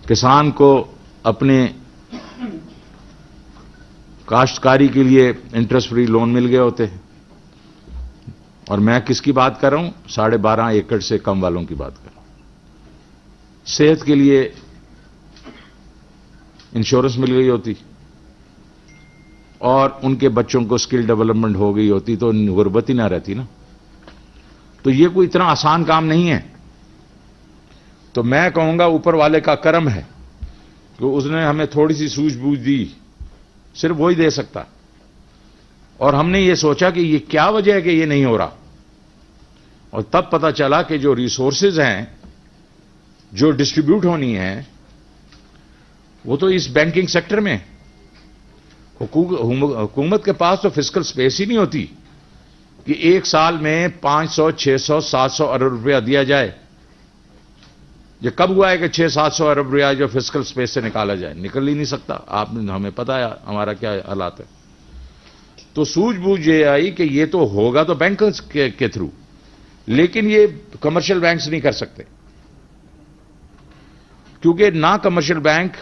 کسان کو اپنے کاشتکاری کے لیے انٹرسٹ فری لون مل گئے ہوتے ہیں. اور میں کس کی بات کر رہا ہوں؟ 12.5 ایکڑ سے کم والوں کی بات کر رہا ہوں. صحت کے لیے انشورنس مل گئی ہوتی اور ان کے بچوں کو اسکل ڈیولپمنٹ ہو گئی ہوتی تو غربت ہی نہ رہتی نا. تو یہ کوئی اتنا آسان کام نہیں ہے. تو میں کہوں گا اوپر والے کا کرم ہے کہ اس نے ہمیں تھوڑی سی سوجھ بوجھ دی، صرف وہی دے سکتا. اور ہم نے یہ سوچا کہ یہ کیا وجہ ہے کہ یہ نہیں ہو رہا، اور تب پتہ چلا کہ جو ریسورسز ہیں جو ڈسٹریبیوٹ ہونی ہیں وہ تو اس بینکنگ سیکٹر میں. حکومت کے پاس تو فسکل سپیس ہی نہیں ہوتی کہ ایک سال میں 500، 600، 700 ارب روپیہ دیا جائے. یہ کب ہوا ہے کہ 600-700 ارب روپیہ جو فسکل سپیس سے نکالا جائے؟ نکل ہی نہیں سکتا. ہمیں پتا ہے ہمارا کیا حالات ہے. تو سوجھ بوجھ یہ آئی کہ یہ تو ہوگا تو بینکرز کے تھرو، لیکن یہ کمرشل بینکس نہیں کر سکتے، کیونکہ نہ کمرشل بینک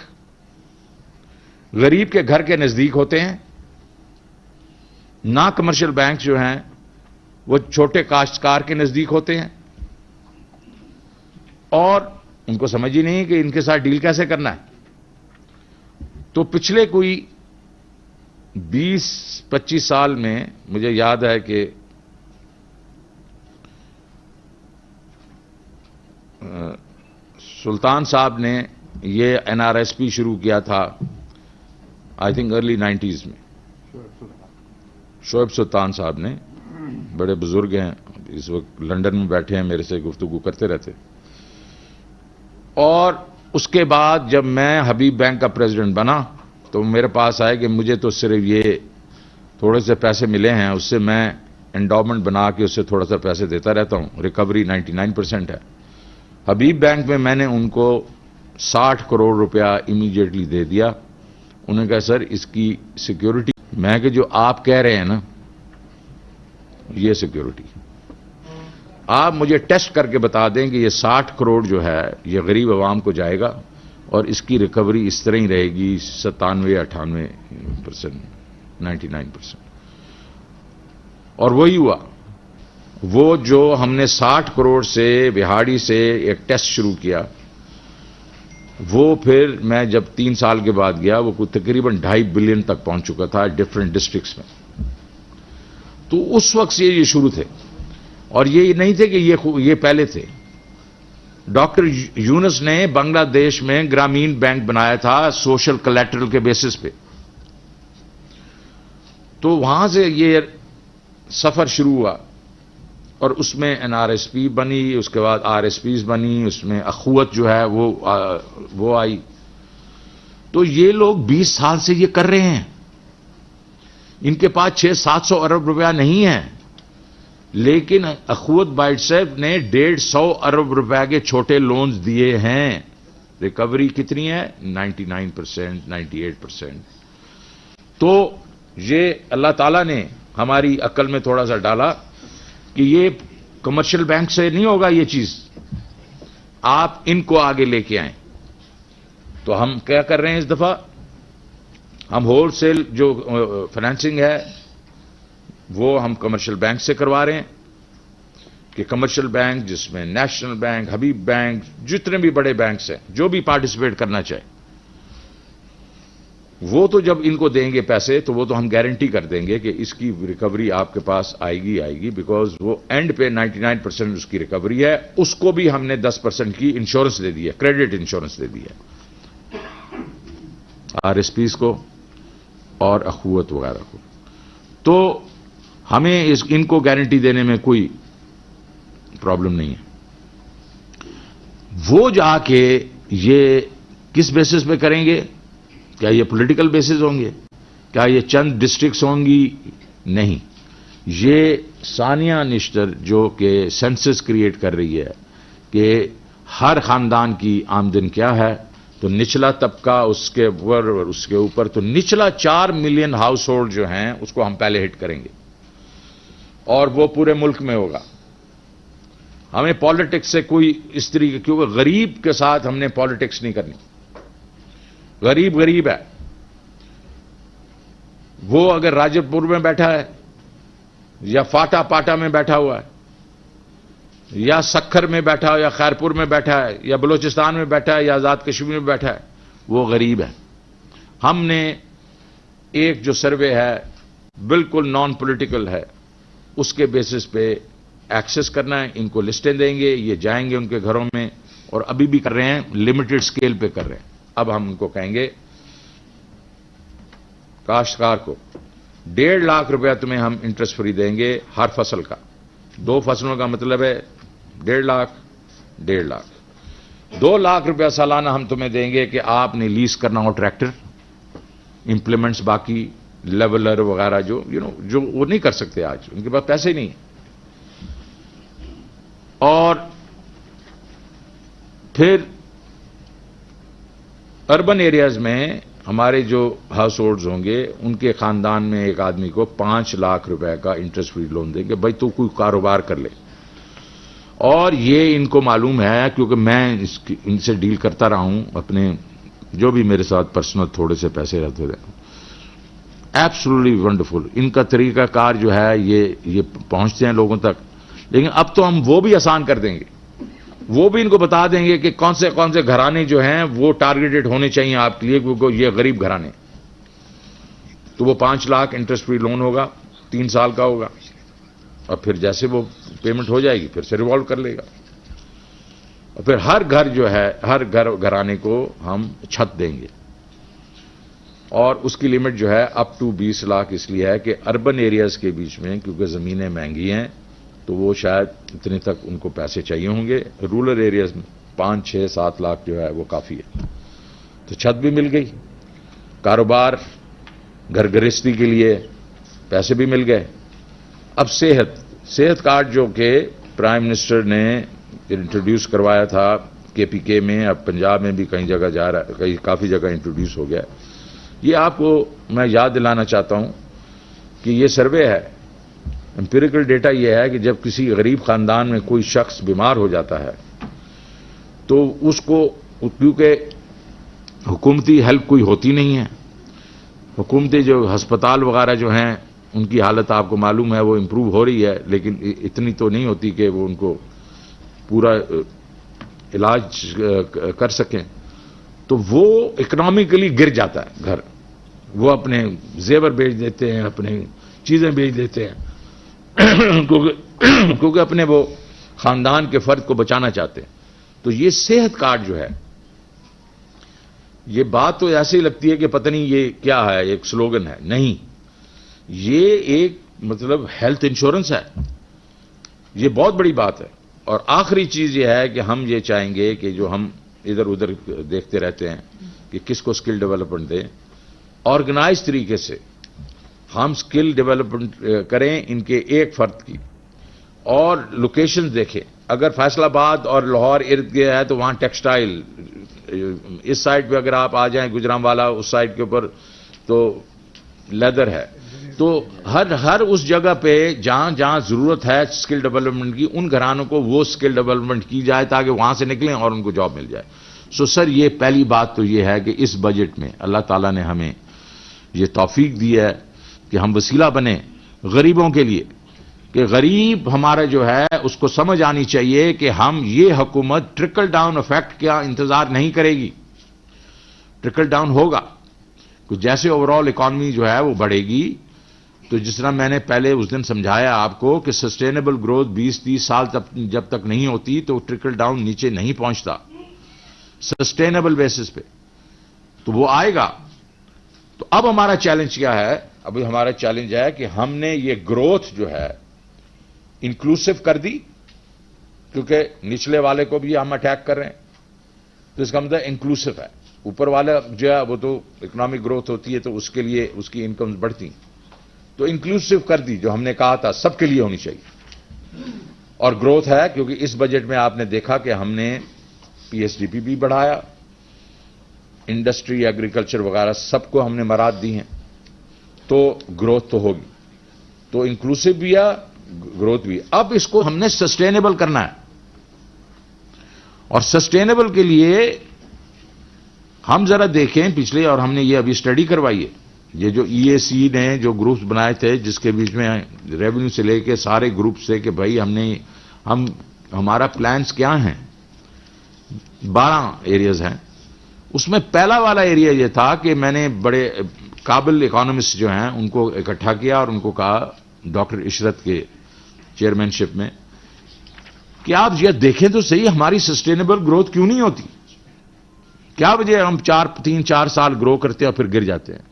غریب کے گھر کے نزدیک ہوتے ہیں، نہ کمرشل بینک جو ہیں وہ چھوٹے کاشتکار کے نزدیک ہوتے ہیں، اور ان کو سمجھ ہی نہیں کہ ان کے ساتھ ڈیل کیسے کرنا ہے. تو پچھلے کوئی 20-25 سال میں مجھے یاد ہے کہ سلطان صاحب نے یہ NRSP شروع کیا تھا، آئی تھنک ارلی 90s میں. شعیب سلطان صاحب نے، بڑے بزرگ ہیں، اس وقت لندن میں بیٹھے ہیں، میرے سے گفتگو کرتے رہتے. اور اس کے بعد جب میں حبیب بینک کا پریزیڈنٹ بنا تو میرے پاس آئے کہ مجھے تو صرف یہ تھوڑے سے پیسے ملے ہیں، اس سے میں انڈومنٹ بنا کے اس سے تھوڑا سا پیسے دیتا رہتا ہوں، ریکوری 99% ہے. حبیب بینک میں میں نے ان کو 60 کروڑ روپیہ امیڈیٹلی دے دیا. انہوں نے کہا سر اس کی سیکیورٹی، میں کہ جو آپ کہہ رہے ہیں نا یہ سیکیورٹی، آپ مجھے ٹیسٹ کر کے بتا دیں کہ یہ 60 کروڑ جو ہے یہ غریب عوام کو جائے گا اور اس کی ریکوری اس طرح ہی رہے گی 97-98%، 99%. اور وہی ہوا. وہ جو ہم نے 60 کروڑ سے بہاڑی سے ایک ٹیسٹ شروع کیا، وہ پھر میں جب 3 سال کے بعد گیا وہ تقریباً 2.5 بلین تک پہنچ چکا تھا ڈفرینٹ ڈسٹرکٹس میں. تو اس وقت سے یہ شروع تھے، اور یہ نہیں تھے کہ یہ پہلے تھے. ڈاکٹر یونس نے بنگلہ دیش میں گرامین بینک بنایا تھا سوشل کلیٹرل کے بیسس پہ. تو وہاں سے یہ سفر شروع ہوا، اور اس میں NRSP بنی، اس کے بعد RSPs بنی، اس میں اخوت جو ہے وہ آئی. تو یہ لوگ 20 سال سے یہ کر رہے ہیں. ان کے پاس 600-700 ارب روپیہ نہیں ہے، لیکن اخوت بائٹ صاحب نے 150 ارب روپے کے چھوٹے لونز دیے ہیں. ریکوری کتنی ہے؟ 99%، 98%. تو یہ اللہ تعالیٰ نے ہماری عقل میں تھوڑا سا ڈالا کہ یہ کمرشل بینک سے نہیں ہوگا یہ چیز، آپ ان کو آگے لے کے آئیں. تو ہم کیا کر رہے ہیں اس دفعہ؟ ہم ہول سیل جو فائنینسنگ ہے وہ ہم کمرشل بینک سے کروا رہے ہیں، کہ کمرشل بینک جس میں نیشنل بینک، حبیب بینک، جتنے بھی بڑے بینکس ہیں جو بھی پارٹیسپیٹ کرنا چاہے، وہ تو جب ان کو دیں گے پیسے تو وہ تو ہم گارنٹی کر دیں گے کہ اس کی ریکوری آپ کے پاس آئے گی، بیکاز وہ اینڈ پہ 99% اس کی ریکوری ہے. اس کو بھی ہم نے 10% کی انشورنس دے دی ہے، کریڈٹ انشورنس دے دی ہے RSPs کو اور اخوت وغیرہ کو. تو ہمیں ان کو گارنٹی دینے میں کوئی پرابلم نہیں ہے. وہ جا کے یہ کس بیسس پہ کریں گے؟ کیا یہ پولیٹیکل بیسز ہوں گے؟ کیا یہ چند ڈسٹرکٹس ہوں گی؟ نہیں. یہ ثانیہ نشتر جو کہ سینسس کریٹ کر رہی ہے کہ ہر خاندان کی آمدن کیا ہے، تو نچلا طبقہ اس کے اوپر تو نچلا 4 ملین ہاؤس ہولڈ جو ہیں اس کو ہم پہلے ہٹ کریں گے، اور وہ پورے ملک میں ہوگا. ہمیں پالیٹکس سے کوئی اس طریقے، کیونکہ غریب کے ساتھ ہم نے پالیٹکس نہیں کرنی. غریب غریب ہے. وہ اگر راجر پور میں بیٹھا ہے یا فاٹا پاٹا میں بیٹھا ہوا ہے یا سکھر میں بیٹھا ہے یا خیرپور میں بیٹھا ہے یا بلوچستان میں بیٹھا ہے یا آزاد کشمیر میں بیٹھا ہے, وہ غریب ہے. ہم نے ایک جو سروے ہے بالکل نان پولیٹیکل ہے, اس کے بیسس پہ ایکسس کرنا ہے. ان کو لسٹیں دیں گے, یہ جائیں گے ان کے گھروں میں, اور ابھی بھی کر رہے ہیں, لمیٹڈ سکیل پہ کر رہے ہیں. اب ہم ان کو کہیں گے کاشتکار کو 1.5 لاکھ روپیہ تمہیں ہم انٹرسٹ فری دیں گے ہر فصل کا. 2 فصلوں کا مطلب ہے 1.5 لاکھ 1.5 لاکھ. 2 لاکھ روپیہ سالانہ ہم تمہیں دیں گے کہ آپ نے لیز کرنا ہو ٹریکٹر, امپلیمنٹس, باقی لیولر وغیرہ جو جو وہ نہیں کر سکتے, آج ان کے پاس پیسے ہی نہیں. اور پھر اربن ایریاز میں ہمارے جو ہاؤس ہولڈز ہوں گے ان کے خاندان میں ایک آدمی کو 5 لاکھ روپے کا انٹرسٹ فری لون دیں گے. بھائی تو کوئی کاروبار کر لے. اور یہ ان کو معلوم ہے کیونکہ میں ان سے ڈیل کرتا رہا ہوں, اپنے جو بھی میرے ساتھ پرسنل تھوڑے سے پیسے رہتے تھے. ایبسولوٹلی ونڈرفل ان کا طریقہ کار جو ہے یہ پہنچتے ہیں لوگوں تک. لیکن اب تو ہم وہ بھی آسان کر دیں گے, وہ بھی ان کو بتا دیں گے کہ کون سے گھرانے جو ہیں وہ ٹارگیٹڈ ہونے چاہیے آپ کے لیے, کیونکہ یہ غریب گھرانے. تو وہ 5 لاکھ انٹرسٹ فری لون ہوگا, 3 سال کا ہوگا, اور پھر جیسے وہ پیمنٹ ہو جائے گی پھر سے ریوالو کر لے گا. اور پھر ہر گھر جو ہے, ہر گھرانے کو ہم چھت دیں گے. اور اس کی لمٹ جو ہے اپ ٹو 20 لاکھ اس لیے ہے کہ اربن ایریاز کے بیچ میں کیونکہ زمینیں مہنگی ہیں تو وہ شاید اتنے تک ان کو پیسے چاہیے ہوں گے. رورل ایریاز میں 5, 6, 7 لاکھ جو ہے وہ کافی ہے. تو چھت بھی مل گئی, کاروبار گھر گرہستی کے لیے پیسے بھی مل گئے. اب صحت کارڈ جو کہ پرائم منسٹر نے انٹروڈیوس کروایا تھا KPK میں, اب پنجاب میں بھی کئی جگہ جا رہا ہے, کافی جگہ انٹروڈیوس ہو گیا. یہ آپ کو میں یاد دلانا چاہتا ہوں کہ یہ سروے ہے, امپیریکل ڈیٹا یہ ہے کہ جب کسی غریب خاندان میں کوئی شخص بیمار ہو جاتا ہے تو اس کو, کیونکہ حکومتی ہیلپ کوئی ہوتی نہیں ہے, حکومتی جو ہسپتال وغیرہ جو ہیں ان کی حالت آپ کو معلوم ہے وہ امپروو ہو رہی ہے, لیکن اتنی تو نہیں ہوتی کہ وہ ان کو پورا علاج کر سکیں. تو وہ اکنامکلی گر جاتا ہے گھر. وہ اپنے زیور بیچ دیتے ہیں, اپنے چیزیں بیچ دیتے ہیں کیونکہ اپنے وہ خاندان کے فرد کو بچانا چاہتے ہیں. تو یہ صحت کارڈ جو ہے, یہ بات تو ایسی لگتی ہے کہ پتہ نہیں یہ کیا ہے, ایک سلوگن ہے. نہیں, یہ ایک مطلب ہیلتھ انشورنس ہے. یہ بہت بڑی بات ہے. اور آخری چیز یہ ہے کہ ہم یہ چاہیں گے کہ جو ہم ادھر ادھر دیکھتے رہتے ہیں کہ کس کو سکل ڈیولپمنٹ دیں, آرگنائز طریقے سے ہم سکل ڈیولپمنٹ کریں ان کے ایک فرد کی. اور لوکیشن دیکھیں, اگر فیصل آباد اور لاہور ارد گرد ہے تو وہاں ٹیکسٹائل, اس سائڈ پہ اگر آپ آ جائیں گجرانوالہ اس سائڈ کے اوپر تو لیدر ہے. تو ہر اس جگہ پہ جہاں ضرورت ہے سکل ڈیولپمنٹ کی, ان گھرانوں کو وہ سکل ڈیولپمنٹ کی جائے تاکہ وہاں سے نکلیں اور ان کو جاب مل جائے. سر یہ پہلی بات تو یہ ہے کہ اس بجٹ میں اللہ تعالیٰ نے ہمیں یہ توفیق دی ہے کہ ہم وسیلہ بنیں غریبوں کے لیے, کہ غریب ہمارا جو ہے اس کو سمجھ آنی چاہیے کہ ہم یہ حکومت ٹرکل ڈاؤن افیکٹ کا انتظار نہیں کرے گی. ٹرکل ڈاؤن ہوگا کہ جیسے اوور آل اکانومی جو ہے وہ بڑھے گی. تو جس طرح میں نے پہلے اس دن سمجھایا آپ کو کہ سسٹینیبل گروتھ 20-30 سال جب تک نہیں ہوتی تو ٹرکل ڈاؤن نیچے نہیں پہنچتا سسٹینیبل بیسس پہ, تو وہ آئے گا. تو اب ہمارا چیلنج کیا ہے؟ ابھی ہمارا چیلنج ہے کہ ہم نے یہ گروتھ جو ہے انکلوسو کر دی, کیونکہ نچلے والے کو بھی ہم اٹیک کر رہے ہیں. تو اس کا مطلب انکلوسو ہے. اوپر والا جو ہے وہ تو اکنامک گروتھ ہوتی ہے تو اس کے لیے اس کی انکمز بڑھتی, تو انکلوسو کر دی, جو ہم نے کہا تھا سب کے لیے ہونی چاہیے. اور گروتھ ہے کیونکہ اس بجٹ میں آپ نے دیکھا کہ ہم نے PSDP بھی بڑھایا, انڈسٹری, ایگریکلچر وغیرہ سب کو ہم نے مراد دی ہیں, تو گروتھ تو ہوگی. تو انکلوسو بھی ہے, گروتھ بھی. اب اس کو ہم نے سسٹینیبل کرنا ہے, اور سسٹینیبل کے لیے ہم ذرا دیکھیں پچھلے، اور ہم نے یہ ابھی اسٹڈی کروائی ہے، یہ جو ای اے سی نے جو گروپس بنائے تھے جس کے بیچ میں ریونیو سے لے کے سارے گروپس تھے کہ بھائی ہمارا پلانز کیا ہیں، 12 ایریاز ہیں، اس میں پہلا والا ایریا یہ تھا کہ میں نے بڑے قابل اکانومسٹ جو ہیں ان کو اکٹھا کیا اور ان کو کہا ڈاکٹر عشرت کے چیئرمین شپ میں کہ آپ یہ دیکھیں تو صحیح ہماری سسٹینیبل گروتھ کیوں نہیں ہوتی، کیا وجہ ہم 3-4 سال گرو کرتے ہیں اور پھر گر جاتے ہیں.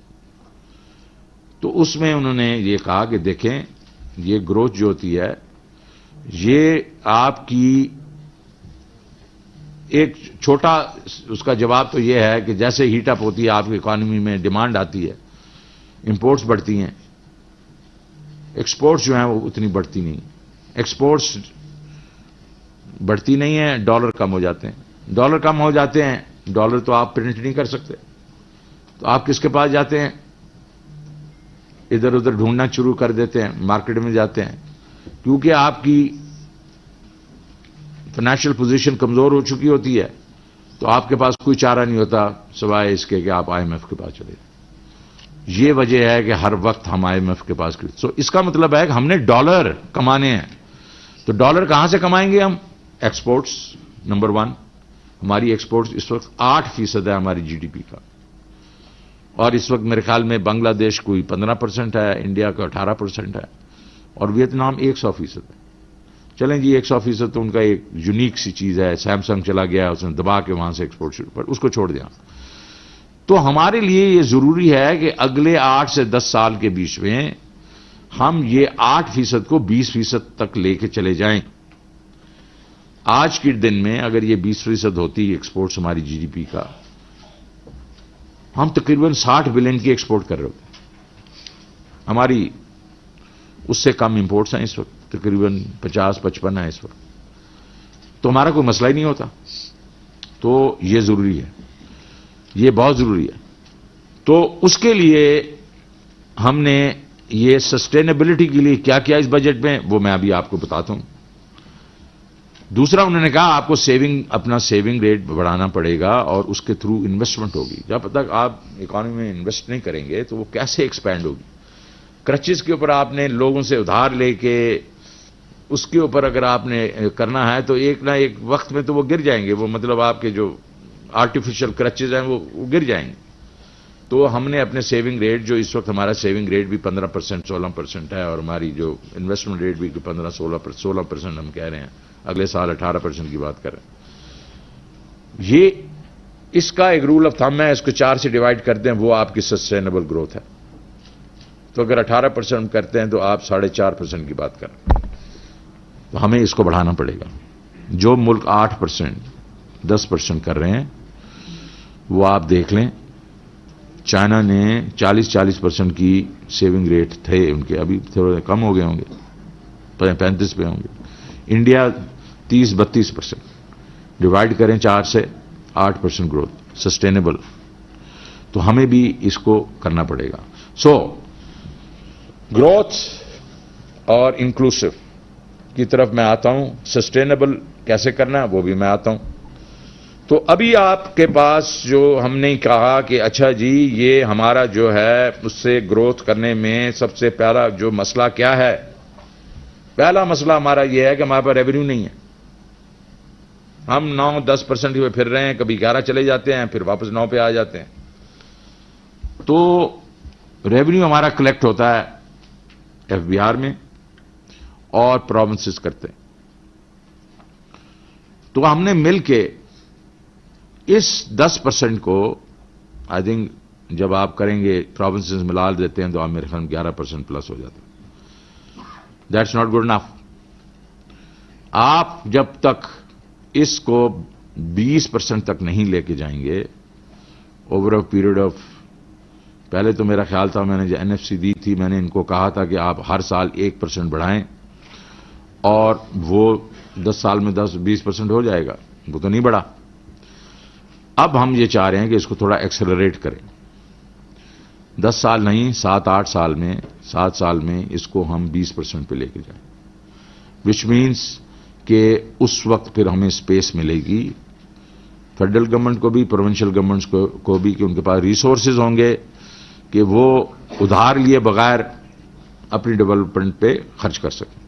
تو اس میں انہوں نے یہ کہا کہ دیکھیں یہ گروتھ جو ہوتی ہے یہ آپ کی ایک چھوٹا اس کا جواب تو یہ ہے کہ جیسے ہیٹ اپ ہوتی ہے آپ کی اکانومی میں، ڈیمانڈ آتی ہے، امپورٹس بڑھتی ہیں، ایکسپورٹس جو ہیں وہ اتنی بڑھتی نہیں، ایکسپورٹس بڑھتی نہیں ہیں، ڈالر کم ہو جاتے ہیں، ڈالر کم ہو جاتے ہیں، ڈالر تو آپ پرنٹ نہیں کر سکتے، تو آپ کس کے پاس جاتے ہیں، ادھر ادھر ڈھونڈنا شروع کر دیتے ہیں، مارکیٹ میں جاتے ہیں، کیونکہ آپ کی فائنینشیل پوزیشن کمزور ہو چکی ہوتی ہے، تو آپ کے پاس کوئی چارہ نہیں ہوتا سوائے اس کے کہ آپ آئی ایم ایف کے پاس چلے جائیں. یہ وجہ ہے کہ ہر وقت ہم آئی ایم ایف کے پاس سو اس کا مطلب ہے کہ ہم نے ڈالر کمانے ہیں، تو ڈالر کہاں سے کمائیں گے ہم؟ ایکسپورٹس نمبر 1، ہماری ایکسپورٹس اس وقت 8% ہے ہماری جی ڈی پی کا، اور اس وقت میرے خیال میں بنگلہ دیش کوئی 15% ہے، انڈیا کا 18% ہے، اور ویتنام 100% ہے. چلیں جی 100% تو ان کا ایک یونیک سی چیز ہے، سیمسنگ چلا گیا اس نے دبا کے وہاں سے ایکسپورٹ شروع پر اس کو چھوڑ دیا. تو ہمارے لیے یہ ضروری ہے کہ اگلے 8 سے 10 سال کے بیچ میں ہم یہ 8% کو 20% تک لے کے چلے جائیں. آج کے دن میں اگر یہ 20% ہوتی ایکسپورٹس ہماری جی ڈی پی کا، ہم تقریباً 60 بلین کی ایکسپورٹ کر رہے ہوتے، ہماری اس سے کم امپورٹس ہیں اس وقت، تقریباً 50-55 ہیں اس وقت، تو ہمارا کوئی مسئلہ ہی نہیں ہوتا. تو یہ ضروری ہے، یہ بہت ضروری ہے. تو اس کے لیے ہم نے یہ سسٹینیبلٹی کے لیے کیا کیا اس بجٹ میں، وہ میں ابھی آپ کو بتاتا ہوں. دوسرا انہوں نے کہا آپ کو اپنا سیونگ ریٹ بڑھانا پڑے گا اور اس کے تھرو انویسٹمنٹ ہوگی. جب تک آپ اکانومی میں انویسٹ نہیں کریں گے تو وہ کیسے ایکسپینڈ ہوگی؟ کرچز کے اوپر آپ نے لوگوں سے ادھار لے کے اس کے اوپر اگر آپ نے کرنا ہے تو ایک نہ ایک وقت میں تو وہ گر جائیں گے، وہ مطلب آپ کے جو آرٹیفیشل کرچز ہیں وہ گر جائیں گے. تو ہم نے اپنے سیونگ ریٹ، جو اس وقت ہمارا سیونگ ریٹ بھی 15% 16% ہے، اور ہماری جو انویسٹمنٹ ریٹ بھی 15-16% ہم کہہ رہے ہیں، اگلے سال 18% کی بات کر رہے ہیں. یہ اس کا ایک رول آف تھم ہے، اس کو 4 سے ڈیوائڈ کرتے ہیں، وہ آپ کی سسٹینیبل گروتھ ہے. تو اگر 18% کرتے ہیں تو آپ 4.5% کی بات کریں، تو ہمیں اس کو بڑھانا پڑے گا. جو ملک 8% 10% کر رہے ہیں وہ آپ دیکھ لیں، چائنا نے 40% کی سیونگ ریٹ تھے ان کے، ابھی تھوڑے کم ہو گئے ہوں گے، 35 پہ ہوں گے. انڈیا 30-32%. ڈیوائڈ کریں 4 سے 8% گروتھ سسٹینیبل، تو ہمیں بھی اس کو کرنا پڑے گا. سو گروتھ اور انکلوسو کی طرف میں آتا ہوں، سسٹینیبل کیسے کرنا وہ بھی میں آتا ہوں. تو ابھی آپ کے پاس جو ہم نے کہا کہ اچھا جی یہ ہمارا جو ہے اس سے گروتھ کرنے میں سب سے پہلا جو مسئلہ کیا ہے؟ پہلا مسئلہ ہمارا یہ ہے کہ ہمارے پاس ریونیو نہیں ہے. ہم 9-10% پہ پھر رہے ہیں، کبھی 11 چلے جاتے ہیں، پھر واپس 9 پہ آ جاتے ہیں. تو ریونیو ہمارا کلیکٹ ہوتا ہے ایف بی آر میں اور پروونسز کرتے ہیں. تو ہم نے مل کے اس 10% کو آئی تھنک جب آپ کریں گے پروونسز ملا دیتے ہیں تو آپ میرے خیال میں 11% پلس ہو جاتے ہیں. That's not good enough. آپ جب تک اس کو 20% تک نہیں لے کے جائیں گے اوور اے پیریڈ آف، پہلے تو میرا خیال تھا، میں نے جو این ایف سی دی تھی میں نے ان کو کہا تھا کہ آپ ہر سال 1% بڑھائیں اور وہ 10 سال میں 10-20% ہو جائے گا. وہ تو نہیں بڑھا. اب ہم یہ چاہ رہے ہیں کہ اس کو تھوڑا ایکسلریٹ کریں، 10 سال نہیں 7-8 سال میں 7 سال میں اس کو ہم 20% پہ لے کے جائیں، وچ مینس کہ اس وقت پھر ہمیں اسپیس ملے گی فیڈرل گورنمنٹ کو بھی، پروونشل گورنمنٹس کو بھی، کہ ان کے پاس ریسورسز ہوں گے کہ وہ ادھار لیے بغیر اپنی ڈیولپمنٹ پہ خرچ کر سکیں.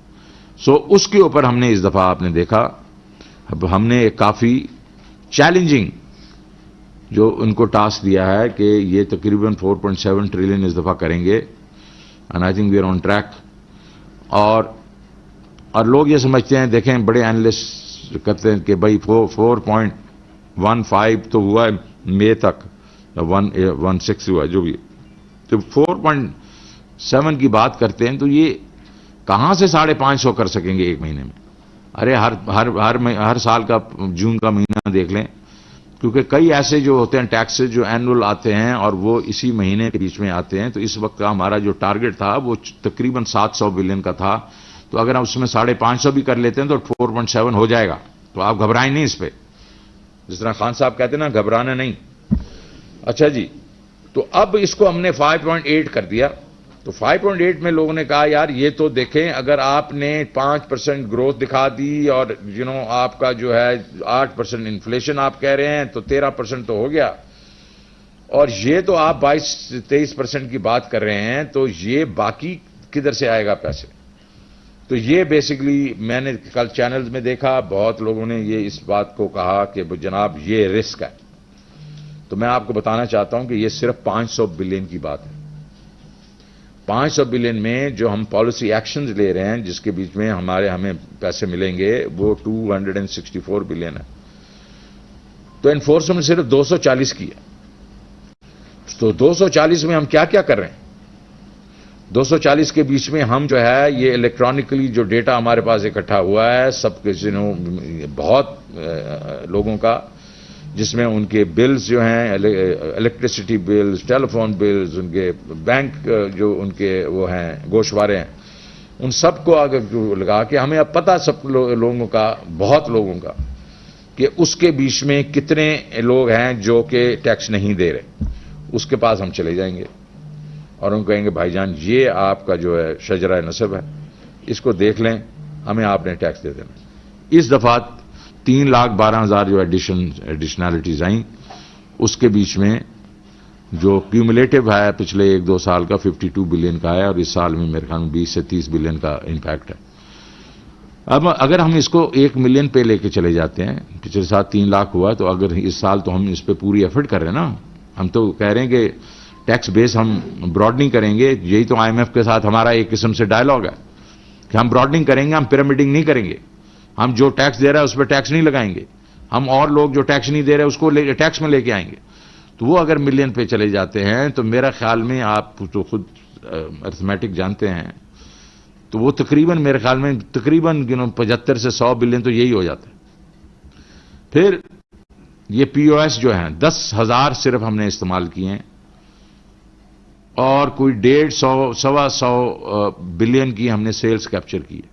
سو اس کے اوپر ہم نے اس دفعہ آپ نے دیکھا اب ہم نے ایک کافی چیلنجنگ جو ان کو ٹاسک دیا ہے کہ یہ تقریباً 4.7 ٹریلین اس دفعہ کریں گے. And I think we are on track. اور لوگ یہ سمجھتے ہیں، دیکھیں بڑے اینالسٹ کرتے ہیں کہ بھائی 4.15 تو ہوا مئی تک، 1.16 ہوا جو بھی، جب 4.7 کی بات کرتے ہیں تو یہ کہاں سے 550 کر سکیں گے ایک مہینے میں؟ ارے ہر سال کا جون کا مہینہ دیکھ لیں، کیونکہ کئی ایسے جو ہوتے ہیں ٹیکسز جو اینول آتے ہیں اور وہ اسی مہینے کے بیچ میں آتے ہیں. تو اس وقت کا ہمارا جو ٹارگٹ تھا وہ تقریباً 700 بلین کا تھا. تو اگر ہم اس میں 550 بھی کر لیتے ہیں تو 4.7 ہو جائے گا. تو آپ گھبرائیں نہیں اس پہ، جس طرح خان صاحب کہتے ہیں نا، گھبرانا نہیں. اچھا جی، تو اب اس کو ہم نے 5.8 کر دیا. تو 5.8 میں لوگوں نے کہا یار یہ تو دیکھیں، اگر آپ نے 5% گروتھ دکھا دی اور آپ کا جو ہے 8% انفلیشن آپ کہہ رہے ہیں تو 13% تو ہو گیا، اور یہ تو آپ 22-23% کی بات کر رہے ہیں، تو یہ باقی کدھر سے آئے گا پیسے؟ تو یہ بیسیکلی میں نے کل چینلز میں دیکھا، بہت لوگوں نے یہ اس بات کو کہا کہ جناب یہ رسک ہے. تو میں آپ کو بتانا چاہتا ہوں کہ یہ صرف 500 بلین کی بات ہے. 500 بلین میں جو ہم پالیسی ایکشنز لے رہے ہیں جس کے بیچ میں ہمیں پیسے ملیں گے وہ 264 بلین ہے. تو انفورسمنٹ صرف 240 کی ہے. تو 240 میں ہم کیا کیا کر رہے ہیں؟ 240 کے بیچ میں ہم جو ہے یہ الیکٹرانکلی جو ڈیٹا ہمارے پاس اکٹھا ہوا ہے سب کے بہت لوگوں کا، جس میں ان کے بلز جو ہیں، الیکٹریسٹی بلز، ٹیلی فون بلز، ان کے بینک جو ان کے وہ ہیں گوشوارے ہیں، ان سب کو اگر لگا کے ہمیں اب پتہ سب لوگوں کا، بہت لوگوں کا، کہ اس کے بیچ میں کتنے لوگ ہیں جو کہ ٹیکس نہیں دے رہے. اس کے پاس ہم چلے جائیں گے اور ان کو کہیں گے بھائی جان یہ آپ کا جو ہے شجرہ نسب ہے، اس کو دیکھ لیں، ہمیں آپ نے ٹیکس دے دینا. اس دفعہ 3,12,000 جو ایڈیشنلٹیز آئیں، اس کے بیچ میں جو کیومولیٹو ہے پچھلے 1-2 سال کا 52 بلین کا ہے، اور اس سال میں میرے خیال میں 20 سے 30 بلین کا امپیکٹ ہے. اب اگر ہم اس کو 1 ملین پہ لے کے چلے جاتے ہیں، پچھلے سال 3 لاکھ ہوا، تو اگر اس سال تو ہم اس پہ پوری ایفرٹ کر رہے ہیں نا. ہم تو کہہ رہے ہیں کہ ٹیکس بیس ہم براڈنگ کریں گے. یہی تو IMF کے ساتھ ہمارا ایک قسم سے ڈائلاگ ہے کہ ہم براڈنگ کریں گے، ہم پیرامڈنگ نہیں کریں گے. ہم جو ٹیکس دے رہا ہے اس پہ ٹیکس نہیں لگائیں گے. ہم اور لوگ جو ٹیکس نہیں دے رہے اس کو ٹیکس میں لے کے آئیں گے. تو وہ اگر ملین پہ چلے جاتے ہیں تو میرا خیال میں آپ تو خود ارتھمیٹک جانتے ہیں، تو وہ تقریباً میرے خیال میں تقریباً 75 سے 100 بلین تو یہی ہو جاتا ہے. پھر یہ POS جو ہیں 10,000 صرف ہم نے استعمال کیے ہیں، اور کوئی 150-125 بلین کی ہم نے سیلز کیپچر کی ہے،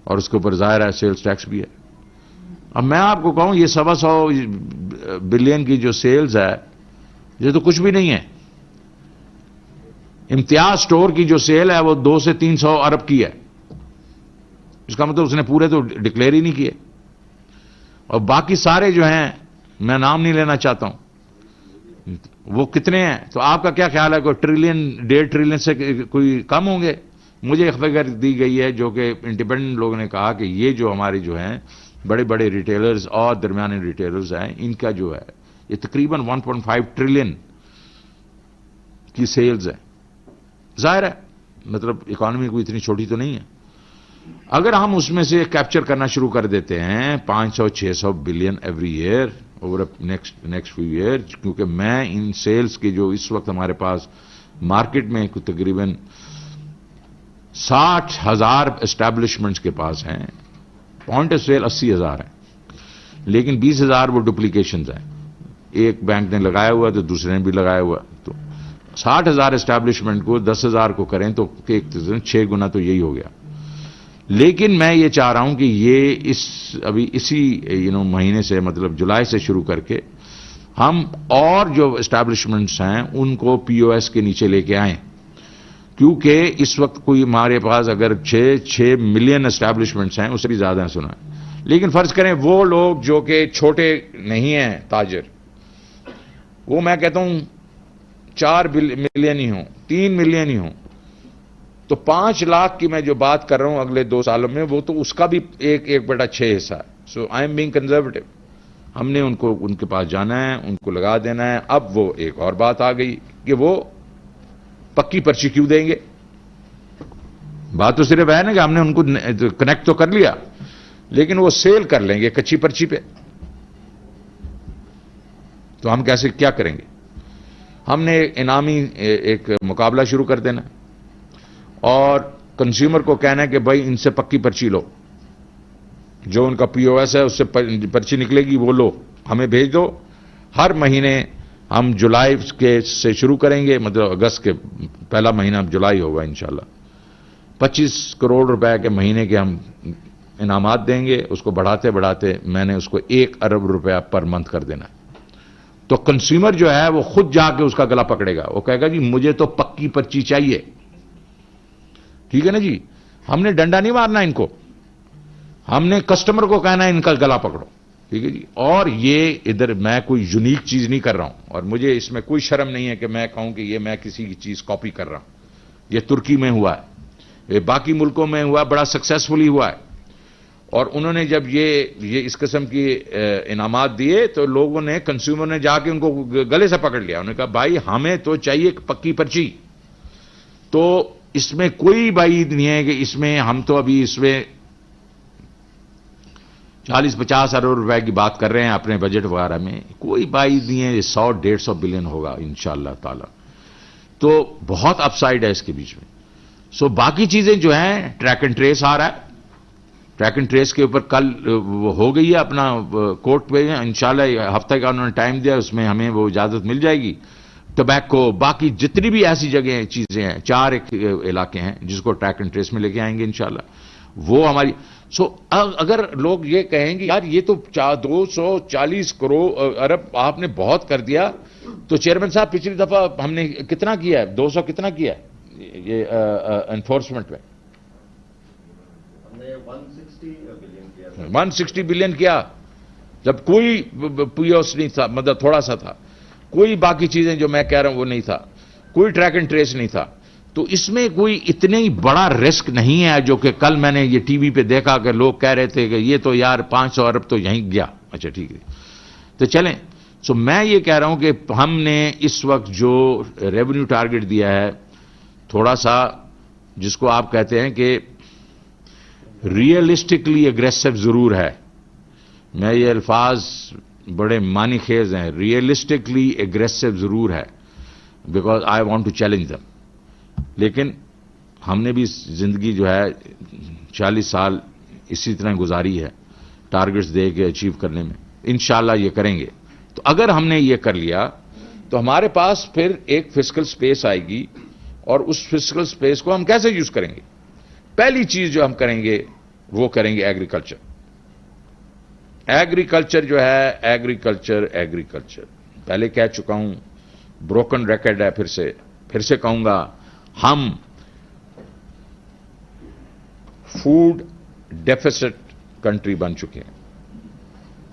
اور اس کے اوپر ظاہر ہے سیلز ٹیکس بھی ہے. اب میں آپ کو کہوں یہ 125 بلین کی جو سیلز ہے یہ تو کچھ بھی نہیں ہے. امتیاز سٹور کی جو سیل ہے وہ 200 سے 300 ارب کی ہے. اس کا مطلب اس نے پورے تو ڈکلیئر ہی نہیں کیے. اور باقی سارے جو ہیں میں نام نہیں لینا چاہتا ہوں وہ کتنے ہیں. تو آپ کا کیا خیال ہے؟ کوئی 1.5 ٹریلین سے کوئی کم ہوں گے؟ مجھے ایک فگر دی گئی ہے جو کہ انڈیپینڈنٹ لوگوں نے کہا کہ یہ جو ہمارے جو ہیں بڑے بڑے ریٹیلرز اور درمیانے ریٹیلرز ہیں، ان کا جو ہے یہ تقریباً 1.5 ٹریلین کی سیلز ہے. ظاہر ہے مطلب اکانومی کوئی اتنی چھوٹی تو نہیں ہے. اگر ہم اس میں سے کیپچر کرنا شروع کر دیتے ہیں 500-600 billion every year over next few year, کیونکہ میں ان سیلز کے جو اس وقت ہمارے پاس مارکیٹ میں تقریباً 60,000 اسٹیبلشمنٹس کے پاس ہیں، پوائنٹ آف سیل 80,000 ہیں، لیکن 20,000 وہ ڈپلیکیشنز ہیں. ایک بینک نے لگایا ہوا تو دوسرے نے بھی لگایا ہوا. تو 60,000 اسٹیبلشمنٹ کو 10,000 کو کریں تو 6 گنا تو یہی ہو گیا. لیکن میں یہ چاہ رہا ہوں کہ یہ ابھی اسی مہینے سے مطلب جولائی سے شروع کر کے ہم اور جو اسٹیبلشمنٹس ہیں ان کو POS کے نیچے لے کے آئیں، کیونکہ اس وقت کوئی ہمارے پاس اگر 6 ملین اسٹیبلشمنٹس ہیں، اس سے بھی زیادہ سنا ہے، لیکن فرض کریں وہ لوگ جو کہ چھوٹے نہیں ہیں تاجر، وہ میں کہتا ہوں 4 ملین ہی ہوں، 3 ملین ہی ہوں، تو 5 لاکھ کی میں جو بات کر رہا ہوں اگلے 2 سالوں میں، وہ تو اس کا بھی 1/6 حصہ ہے. سو آئی ایم بینگ کنزرویٹو. ہم نے ان کے پاس جانا ہے، ان کو لگا دینا ہے. اب وہ ایک اور بات آ گئی کہ وہ پکی پرچی کیوں دیں گے؟ بات تو صرف ہے نا کہ ہم نے ان کو کنیکٹ تو کر لیا، لیکن وہ سیل کر لیں گے کچی پرچی پہ. تو ہم کیسے کیا کریں گے؟ ہم نے انعامی ایک مقابلہ شروع کر دینا اور کنزیومر کو کہنا ہے کہ بھائی ان سے پکی پرچی لو، جو ان کا پی او ایس ہے اس سے پرچی نکلے گی وہ لو، ہمیں بھیج دو. ہر مہینے ہم جولائی کے سے شروع کریں گے، مطلب اگست کے پہلا مہینہ جولائی ہوگا انشاءاللہ. 25 کروڑ روپے کے مہینے کے ہم انعامات دیں گے. اس کو بڑھاتے بڑھاتے میں نے اس کو 1 ارب روپیہ پر منتھ کر دینا. تو کنزیومر جو ہے وہ خود جا کے اس کا گلا پکڑے گا، وہ کہے گا جی مجھے تو پکی پرچی چاہیے. ٹھیک ہے نا جی؟ ہم نے ڈنڈا نہیں مارنا ان کو، ہم نے کسٹمر کو کہنا ہے ان کا گلا پکڑو. ٹھیک ہے جی؟ اور یہ ادھر میں کوئی یونیک چیز نہیں کر رہا ہوں، اور مجھے اس میں کوئی شرم نہیں ہے کہ میں کہوں کہ یہ میں کسی کی چیز کاپی کر رہا ہوں. یہ ترکی میں ہوا ہے، یہ باقی ملکوں میں ہوا، بڑا سکسیسفلی ہوا ہے. اور انہوں نے جب یہ اس قسم کی انعامات دیے تو لوگوں نے، کنزیومر نے جا کے ان کو گلے سے پکڑ لیا. انہوں نے کہا بھائی ہمیں تو چاہیے پکی پرچی. تو اس میں کوئی بعید نہیں ہے کہ اس میں ہم تو ابھی اس میں 40-50 ارب روپے کی بات کر رہے ہیں اپنے بجٹ وغیرہ میں، کوئی بعید نہیں ہے. 100-150 بلین ہوگا انشاءاللہ تعالی. تو بہت اپ سائڈ ہے اس کے بیچ میں. سو باقی چیزیں جو ہیں، ٹریک اینڈ ٹریس آ رہا ہے. ٹریک اینڈ ٹریس کے اوپر کل وہ ہو گئی ہے اپنا کورٹ پہ انشاءاللہ، ہفتہ کا انہوں نے ٹائم دیا، اس میں ہمیں وہ اجازت مل جائے گی. ٹبیکو، باقی جتنی بھی ایسی جگہیں چیزیں ہیں، 4 علاقے ہیں جس کو ٹریک اینڈ ٹریس میں لے کے آئیں گے انشاءاللہ. وہ ہماری اگر لوگ یہ کہیں گے یار یہ تو 240 کروڑ ارب آپ نے بہت کر دیا، تو چیئرمین صاحب پچھلی دفعہ ہم نے کتنا کیا ہے؟ 200 کتنا کیا ہے یہ انفورسمنٹ میں؟ 160 بلین کیا، جب کوئی پیوس نہیں تھا، مطلب تھوڑا سا تھا، کوئی باقی چیزیں جو میں کہہ رہا ہوں وہ نہیں تھا، کوئی ٹریک اینڈ ٹریس نہیں تھا. تو اس میں کوئی اتنا ہی بڑا رسک نہیں ہے جو کہ کل میں نے یہ ٹی وی پہ دیکھا کہ لوگ کہہ رہے تھے کہ یہ تو یار 500 ارب تو یہیں گیا. اچھا ٹھیک ہے تو چلیں. سو میں یہ کہہ رہا ہوں کہ ہم نے اس وقت جو ریونیو ٹارگٹ دیا ہے تھوڑا سا، جس کو آپ کہتے ہیں کہ ریئلسٹکلی اگریسو ضرور ہے. میں یہ الفاظ بڑے معنی خیز ہیں، ریئلسٹکلی اگریسو ضرور ہے، because I want to challenge them. لیکن ہم نے بھی زندگی جو ہے 40 سال اسی طرح گزاری ہے ٹارگٹس دے کے اچیو کرنے میں. انشاءاللہ یہ کریں گے. تو اگر ہم نے یہ کر لیا تو ہمارے پاس پھر ایک فسکل سپیس آئے گی، اور اس فسکل سپیس کو ہم کیسے یوز کریں گے؟ پہلی چیز جو ہم کریں گے وہ کریں گے ایگریکلچر. ایگریکلچر جو ہے، ایگریکلچر پہلے کہہ چکا ہوں، بروکن ریکارڈ ہے، پھر سے کہوں گا، ہم فوڈ ڈیفیسٹ کنٹری بن چکے ہیں.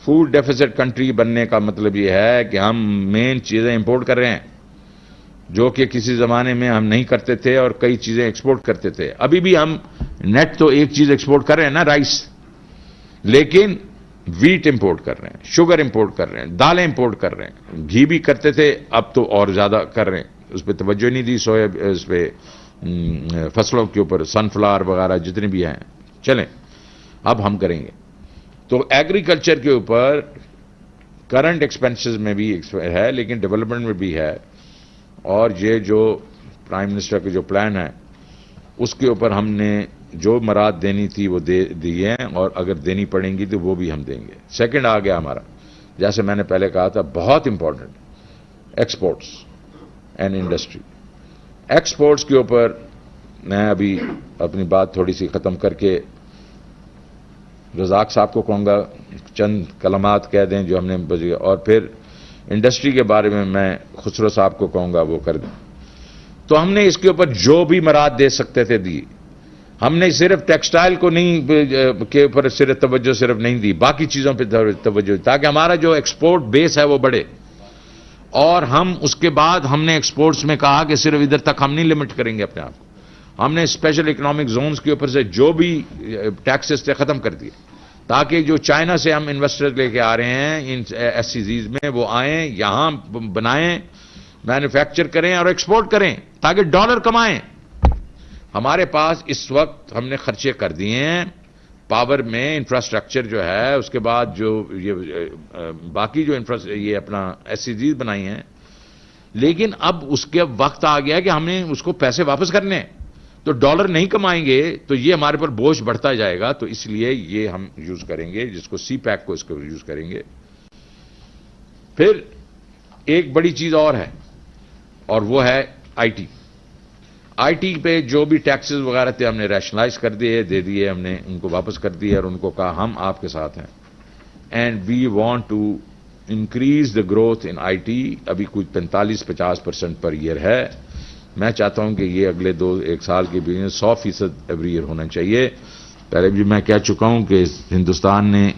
فوڈ ڈیفیسٹ کنٹری بننے کا مطلب یہ ہے کہ ہم مین چیزیں امپورٹ کر رہے ہیں جو کہ کسی زمانے میں ہم نہیں کرتے تھے، اور کئی چیزیں ایکسپورٹ کرتے تھے. ابھی بھی ہم نیٹ تو ایک چیز ایکسپورٹ کر رہے ہیں نا، رائس، لیکن ویٹ امپورٹ کر رہے ہیں، شوگر امپورٹ کر رہے ہیں، دالیں امپورٹ کر رہے ہیں، گھی بھی کرتے تھے، اب تو اور زیادہ کر رہے ہیں. اس پہ توجہ نہیں دی، سویا اس پہ فصلوں کے اوپر، سن فلاور وغیرہ جتنے بھی ہیں. چلیں اب ہم کریں گے. تو ایگریکلچر کے اوپر کرنٹ ایکسپینسز میں بھی ہے، لیکن ڈیولپمنٹ میں بھی ہے. اور یہ جو پرائم منسٹر کے جو پلان ہے اس کے اوپر ہم نے جو مراد دینی تھی وہ دی ہیں، اور اگر دینی پڑیں گی تو وہ بھی ہم دیں گے. سیکنڈ آ گیا ہمارا، جیسے میں نے پہلے کہا تھا، بہت important, exports and industry. Exports کے اوپر میں ابھی اپنی بات تھوڑی سی ختم کر کے رزاق صاحب کو کہوں گا چند کلمات کہہ دیں جو ہم نے، اور پھر انڈسٹری کے بارے میں خسرو صاحب کو کہوں گا وہ کر دیں. تو ہم نے اس کے اوپر جو بھی مراد دے سکتے تھے دی. ہم نے صرف ٹیکسٹائل کو نہیں کے اوپر صرف توجہ صرف نہیں دی، باقی چیزوں پہ توجہ دی تاکہ ہمارا جو ایکسپورٹ بیس ہے وہ بڑھے. اور ہم اس کے بعد ہم نے ایکسپورٹس میں کہا کہ صرف ادھر تک ہم نہیں لمٹ کریں گے اپنے آپ کو. ہم نے اسپیشل اکنامک زونز کے اوپر سے جو بھی ٹیکسز تھے ختم کر دیے تاکہ جو چائنا سے ہم انویسٹر لے کے آ رہے ہیں ان ایس سی زیز میں وہ آئیں، یہاں بنائیں، مینوفیکچر کریں اور ایکسپورٹ کریں تاکہ ڈالر کمائیں. ہمارے پاس اس وقت ہم نے خرچے کر دیے ہیں پاور میں، انفراسٹرکچر جو ہے، اس کے بعد جو یہ باقی جو یہ اپنا ایس سی زیز بنائی ہیں، لیکن اب اس کے وقت آ گیا کہ ہم نے اس کو پیسے واپس کرنے ہیں. تو ڈالر نہیں کمائیں گے تو یہ ہمارے پر بوجھ بڑھتا جائے گا. تو اس لیے یہ ہم یوز کریں گے، جس کو سی پیک کو اس کو یوز کریں گے. پھر ایک بڑی چیز اور ہے اور وہ ہے آئی ٹی. آئی ٹی پہ جو بھی ٹیکسز وغیرہ تھے ہم نے ریشنلائز کر دیے، دے دیے، ہم نے ان کو واپس کر دیے اور ان کو کہا ہم آپ کے ساتھ ہیں. And we want to increase the growth in I T. ابھی کچھ 45-50% پر ایئر ہے. میں چاہتا ہوں کہ یہ اگلے ایک سال کے بیچ میں 100% ایوری ایئر ہونا چاہیے. پہلے بھی میں کہہ چکا ہوں کہ ہندوستان نے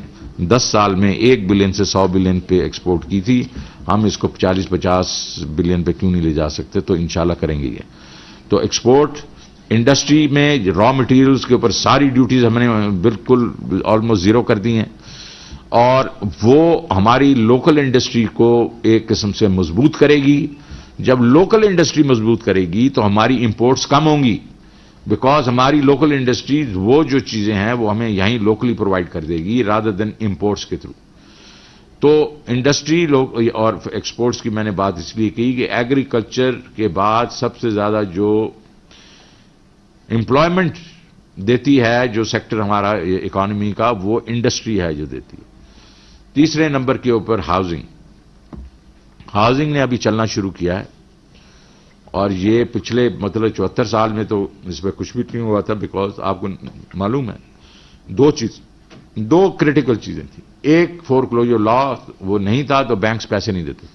10 سال میں 1 بلین سے 100 بلین پہ ایکسپورٹ کی تھی. ہم اس کو 40-50 بلین پہ کیوں نہیں لے جا سکتے؟ تو انشاءاللہ کریں گے یہ. تو ایکسپورٹ انڈسٹری میں را مٹیریلز کے اوپر ساری ڈیوٹیز ہم نے بالکل آلموسٹ زیرو کر دی ہیں اور وہ ہماری لوکل انڈسٹری کو ایک قسم سے مضبوط کرے گی. جب لوکل انڈسٹری مضبوط کرے گی تو ہماری امپورٹس کم ہوں گی، بیکاز ہماری لوکل انڈسٹری وہ جو چیزیں ہیں وہ ہمیں یہیں لوکلی پرووائڈ کر دے گی رادر دین امپورٹس کے تھرو. تو انڈسٹری اور ایکسپورٹس کی میں نے بات اس لیے کی کہ ایگریکلچر کے بعد سب سے زیادہ جو امپلائمنٹ دیتی ہے جو سیکٹر ہمارا اکانومی کا وہ انڈسٹری ہے جو دیتی ہے. تیسرے نمبر کے اوپر ہاؤسنگ. ہاؤسنگ نے ابھی چلنا شروع کیا ہے اور یہ پچھلے 74 سال میں تو اس پہ کچھ بھی نہیں ہوا تھا، بیکاز آپ کو معلوم ہے دو کریٹیکل چیزیں تھیں. ایک فور کلوجر لا وہ نہیں تھا تو بینکس پیسے نہیں دیتے.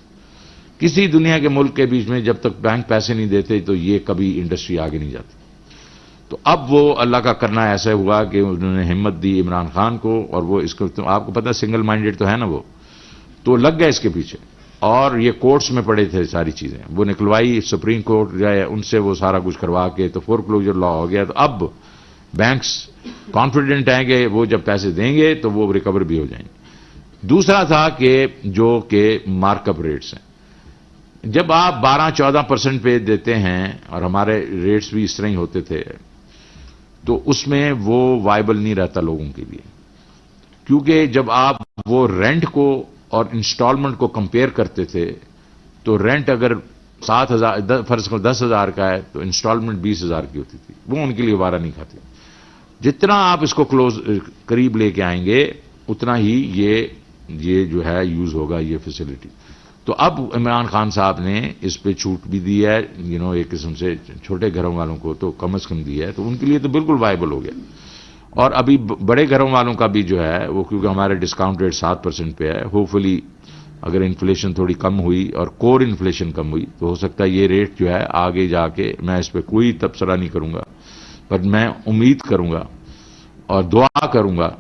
کسی دنیا کے ملک کے بیچ میں جب تک بینک پیسے نہیں دیتے تو یہ کبھی انڈسٹری آگے نہیں جاتی. تو اب وہ اللہ کا کرنا ایسا ہوا کہ انہوں نے ہمت دی عمران خان کو اور وہ اس کو آپ کو پتہ سنگل مائنڈیڈ تو ہے نا، وہ تو لگ گئے اس کے پیچھے اور یہ کورٹس میں پڑے تھے ساری چیزیں وہ نکلوائی، سپریم کورٹ گئے ان سے وہ سارا کچھ کروا کے تو فور کلوجر لا ہو گیا. تو اب بینکس کانفیڈنٹ ہیں کہ وہ جب پیسے دیں گے تو وہ ریکور بھی ہو جائیں گے. دوسرا تھا جو کہ مارک اپ ریٹس ہیں. جب آپ 12-14% پہ دیتے ہیں اور ہمارے ریٹس بھی اس طرح ہی ہوتے تھے تو اس میں وہ وائبل نہیں رہتا لوگوں کے لیے، کیونکہ جب آپ وہ رینٹ کو اور انسٹالمنٹ کو کمپیئر کرتے تھے تو رینٹ اگر 7,000 فرض کرو 10,000 کا ہے تو انسٹالمنٹ 20,000 کی ہوتی تھی. وہ ان کے لیے وارہ نہیں کھاتی. جتنا آپ اس کو قریب لے کے آئیں گے اتنا ہی یہ جو ہے یوز ہوگا یہ فیسلٹی. تو اب عمران خان صاحب نے اس پہ چھوٹ بھی دی ہے، ایک قسم سے چھوٹے گھروں والوں کو تو کم از کم دی ہے، تو ان کے لیے تو بالکل وائبل ہو گیا. اور ابھی بڑے گھروں والوں کا بھی جو ہے وہ کیونکہ ہمارے ڈسکاؤنٹ ریٹ 7% پہ ہے، ہوپ فلی اگر انفلیشن تھوڑی کم ہوئی اور کور انفلیشن کم ہوئی تو ہو سکتا ہے یہ ریٹ جو ہے آگے جا کے، میں اس پہ کوئی تبصرہ نہیں کروں گا پر میں امید کروں گا اور دعا کروں گا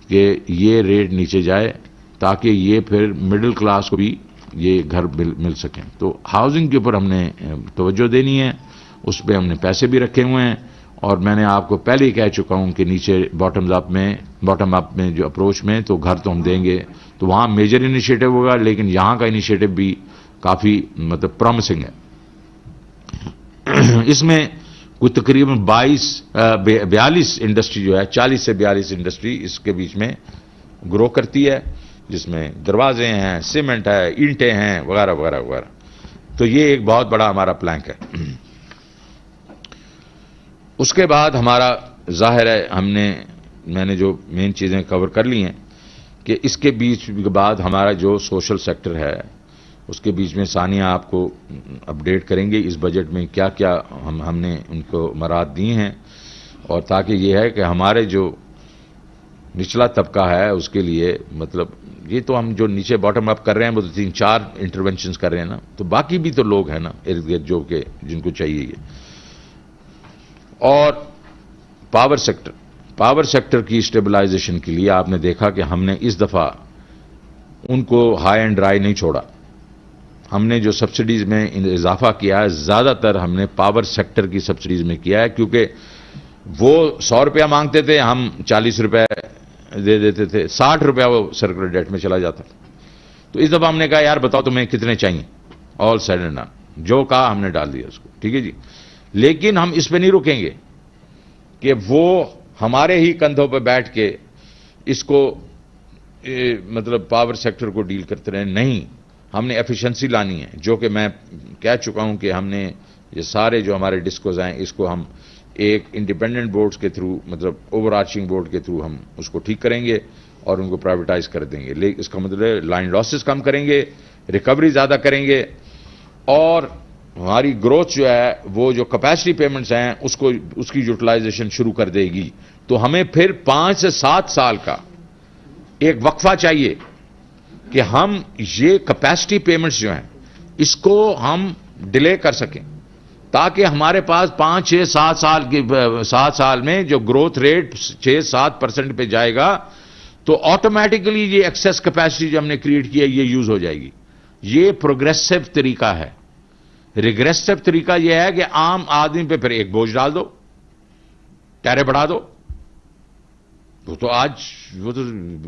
کہ یہ ریٹ نیچے جائے تاکہ یہ پھر مڈل کلاس کو بھی یہ گھر مل سکیں. تو ہاؤسنگ کے اوپر ہم نے توجہ دینی ہے، اس پہ ہم نے پیسے بھی رکھے ہوئے ہیں اور میں نے آپ کو پہلے ہی کہہ چکا ہوں کہ نیچے باٹم اپ میں جو اپروچ میں تو گھر تو ہم دیں گے تو وہاں میجر انیشیٹو ہوگا، لیکن یہاں کا انیشیٹو بھی کافی پرومسنگ ہے. اس میں کوئی تقریباً 42 انڈسٹری جو ہے 40 سے 42 انڈسٹری اس کے بیچ میں گرو کرتی ہے، جس میں دروازے ہیں، سیمنٹ ہے، اینٹیں ہیں وغیرہ وغیرہ وغیرہ. تو یہ ایک بہت بڑا ہمارا پلانک ہے. اس کے بعد ہمارا ظاہر ہے میں نے جو مین چیزیں کور کر لی ہیں کہ اس کے بیچ کے بعد ہمارا جو سوشل سیکٹر ہے اس کے بیچ میں ثانیہ آپ کو اپڈیٹ کریں گے اس بجٹ میں کیا کیا ہم نے ان کو مراد دی ہیں، اور تاکہ یہ ہے کہ ہمارے جو نچلا طبقہ ہے اس کے لیے یہ تو ہم جو نیچے باٹم اپ کر رہے ہیں وہ تو 3-4 انٹرونشنز کر رہے ہیں نا، تو باقی بھی تو لوگ ہیں نا ارد گرد جو کہ جن کو چاہیے یہ. اور پاور سیکٹر کی اسٹیبلائزیشن کے لیے آپ نے دیکھا کہ ہم نے اس دفعہ ان کو ہائی اینڈ ڈرائی نہیں چھوڑا. ہم نے جو سبسڈیز میں اضافہ کیا ہے زیادہ تر ہم نے پاور سیکٹر کی سبسڈیز میں کیا ہے, کیونکہ وہ 100 روپیہ مانگتے تھے, ہم 40 روپے دے دیتے تھے, 60 روپیہ وہ سرکولر ڈیٹ میں چلا جاتا. تو اس دفعہ ہم نے کہا یار بتاؤ تمہیں کتنے چاہیے, آل سیڈ اینڈ ڈن, جو کہا ہم نے ڈال دیا اس کو, ٹھیک ہے جی. لیکن ہم اس پہ نہیں رکیں گے کہ وہ ہمارے ہی کندھوں پہ بیٹھ کے اس کو مطلب پاور سیکٹر کو ڈیل کرتے رہے. نہیں, ہم نے ایفیشنسی لانی ہے, جو کہ میں کہہ چکا ہوں کہ ہم نے یہ سارے جو ہمارے ڈسکوز ہیں اس کو ہم ایک انڈیپینڈنٹ بورڈز کے تھرو, مطلب اوور آرچنگ بورڈ کے تھرو ہم اس کو ٹھیک کریں گے اور ان کو پرائیویٹائز کر دیں گے. لیکن اس کا مطلب ہے لائن لاسز کم کریں گے, ریکوری زیادہ کریں گے, اور ہماری گروتھ جو ہے وہ جو کیپیسٹی پیمنٹس ہیں اس کی یوٹیلائزیشن شروع کر دے گی. تو ہمیں پھر 5 سے 7 سال کا ایک وقفہ چاہیے کہ ہم یہ کیپیسٹی پیمنٹس جو ہیں اس کو ہم ڈیلے کر سکیں, تاکہ ہمارے پاس 5 6 7 سال میں جو گروتھ ریٹ 6-7% پہ جائے گا تو آٹومیٹکلی یہ ایکسیس کیپیسٹی جو ہم نے کریٹ کی ہے یہ یوز ہو جائے گی. یہ پروگریسو طریقہ ہے. ریگریسو طریقہ یہ ہے کہ عام آدمی پہ پھر ایک بوجھ ڈال دو, ٹیرے بڑھا دو. وہ تو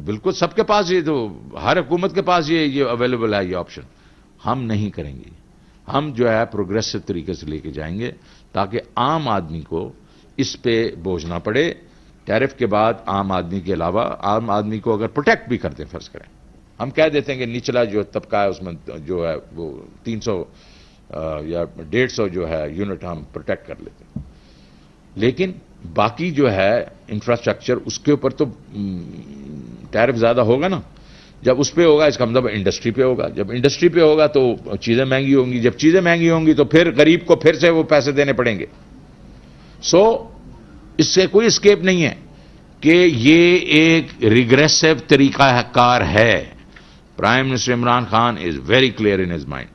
بالکل سب کے پاس, یہ تو ہر حکومت کے پاس یہ اویلیبل ہے یہ آپشن. ہم نہیں کریں گے, ہم جو ہے پروگریسو طریقے سے لے کے جائیں گے تاکہ عام آدمی کو اس پہ بوجھ نہ پڑے. ٹیرف کے بعد عام آدمی کے علاوہ عام آدمی کو اگر پروٹیکٹ بھی کرتے ہیں, فرض کریں ہم کہہ دیتے ہیں کہ نچلا جو طبقہ ہے اس میں جو ہے وہ 300 یا 150 جو ہے یونٹ ہم پروٹیکٹ کر لیتے ہیں, لیکن باقی جو ہے انفراسٹرکچر اس کے اوپر تو ٹیرف زیادہ ہوگا نا. جب اس پہ ہوگا اس کا مطلب انڈسٹری پہ ہوگا, جب انڈسٹری پہ ہوگا تو چیزیں مہنگی ہوں گی, جب چیزیں مہنگی ہوں گی تو پھر غریب کو پھر سے وہ پیسے دینے پڑیں گے. اس سے کوئی اسکیپ نہیں ہے کہ یہ ایک ریگریسو طریقہ کار ہے. Prime minister Imran Khan is very clear in his mind,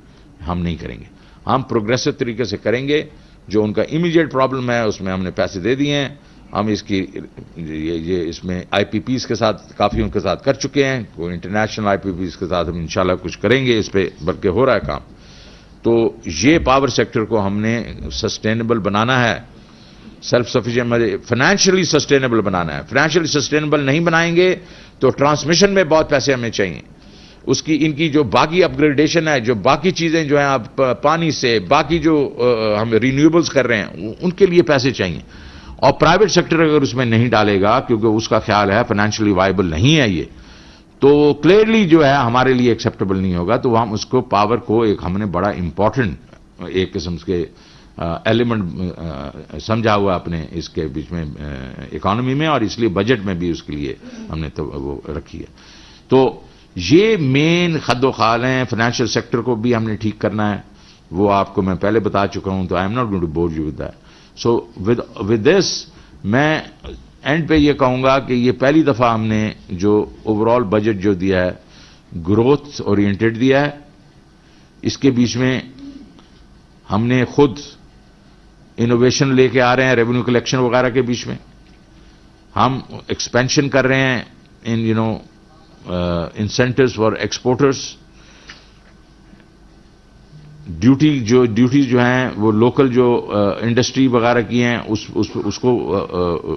ہم نہیں کریں گے, ہم پروگریسو طریقے سے کریں گے. جو ان کا امیڈیٹ پرابلم ہے اس میں ہم نے پیسے دے دیے ہیں, ہم اس میں آئی پی پیز کے ساتھ کافی ان کے ساتھ کر چکے ہیں, کوئی انٹرنیشنل آئی پی پیز کے ساتھ ہم انشاءاللہ کچھ کریں گے اس پہ, بلکہ ہو رہا ہے کام. تو یہ پاور سیکٹر کو ہم نے سسٹینیبل بنانا ہے, سیلف سفیشینٹ, فائنینشلی سسٹینیبل بنانا ہے. فائنینشلی سسٹینیبل نہیں بنائیں گے تو ٹرانسمیشن میں بہت پیسے ہمیں چاہیے. ان کی جو باقی اپ گریڈیشن ہے, جو باقی چیزیں جو ہیں آپ پانی سے باقی جو ہم رینیویبلز کر رہے ہیں ان کے لیے پیسے چاہیے. اور پرائیویٹ سیکٹر اگر اس میں نہیں ڈالے گا کیونکہ اس کا خیال ہے فائنینشلی وائبل نہیں ہے یہ, تو کلیئرلی جو ہے ہمارے لیے ایکسیپٹیبل نہیں ہوگا. تو ہم اس کو پاور کو ہم نے بڑا امپورٹنٹ ایک قسم کے ایلیمنٹ سمجھا ہوا اپنے اس کے بیچ میں اکانومی میں, اور اس لیے بجٹ میں بھی اس کے لیے ہم نے تو وہ رکھی ہے. تو یہ مین خد و خال ہیں. فائنینشیل سیکٹر کو بھی ہم نے ٹھیک کرنا ہے, وہ آپ کو میں پہلے بتا چکا ہوں, تو I am not going to bore you with that. So with this میں اینڈ پہ یہ کہوں گا کہ یہ پہلی دفعہ ہم نے جو اوور آل بجٹ جو دیا ہے گروتھ اورینٹڈ دیا ہے. اس کے بیچ میں ہم نے خود انوویشن لے کے آ رہے ہیں, ریونیو کلیکشن وغیرہ کے بیچ میں ہم ایکسپینشن کر رہے ہیں ان انسینٹیوز فار ایکسپورٹرز. ڈیوٹیز جو ہیں وہ لوکل جو انڈسٹری وغیرہ کی ہیں اس کو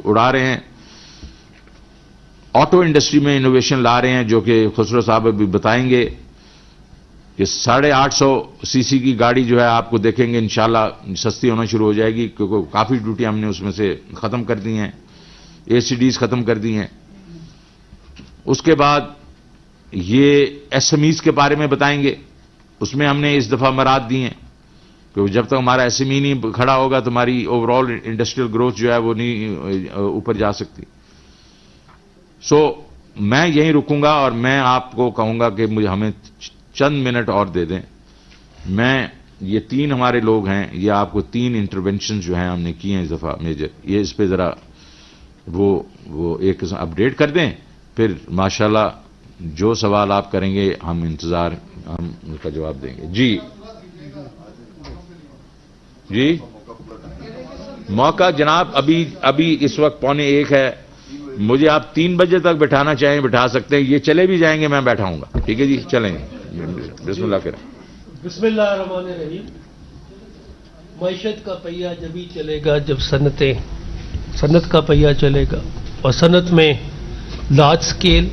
اڑا رہے ہیں. آٹو انڈسٹری میں انوویشن لا رہے ہیں, جو کہ خسرو صاحب ابھی بتائیں گے کہ 850 سی سی کی گاڑی جو ہے آپ کو دیکھیں گے انشاءاللہ سستی ہونا شروع ہو جائے گی, کیونکہ کافی ڈیوٹی ہم نے اس میں سے ختم کر دی ہیں, اے سی ڈیز ختم کر دی ہیں. اس کے بعد یہ ایس ایم ایز کے بارے میں بتائیں گے, اس میں ہم نے اس دفعہ مراد دی ہیں, کیونکہ جب تک ہمارا ایس ایم ای نہیں کھڑا ہوگا تو ہماری اوور آل انڈسٹریل گروتھ جو ہے وہ نہیں اوپر جا سکتی. میں یہیں رکوں گا اور میں آپ کو کہوں گا کہ ہمیں چند منٹ اور دے دیں. میں یہ 3 ہمارے لوگ ہیں, یہ آپ کو 3 انٹرونشن جو ہیں ہم نے کیے ہیں اس دفعہ میجر, یہ اس پہ ذرا وہ ایک اپڈیٹ کر دیں, پھر ماشاءاللہ جو سوال آپ کریں گے ہم ان کا جواب دیں گے. جی موقع جناب ابھی اس وقت 12:45 ہے. مجھے آپ 3 بجے تک بٹھانا چاہیں بٹھا سکتے ہیں. یہ چلے بھی جائیں گے میں بیٹھاؤں گا. ٹھیک ہے جی چلیں. بسم اللہ کریں. بسم اللہ الرحمن الرحیم. معیشت کا پہیہ جبھی چلے گا جب صنعت کا پہیہ چلے گا, اور صنعت میں لارج سکیل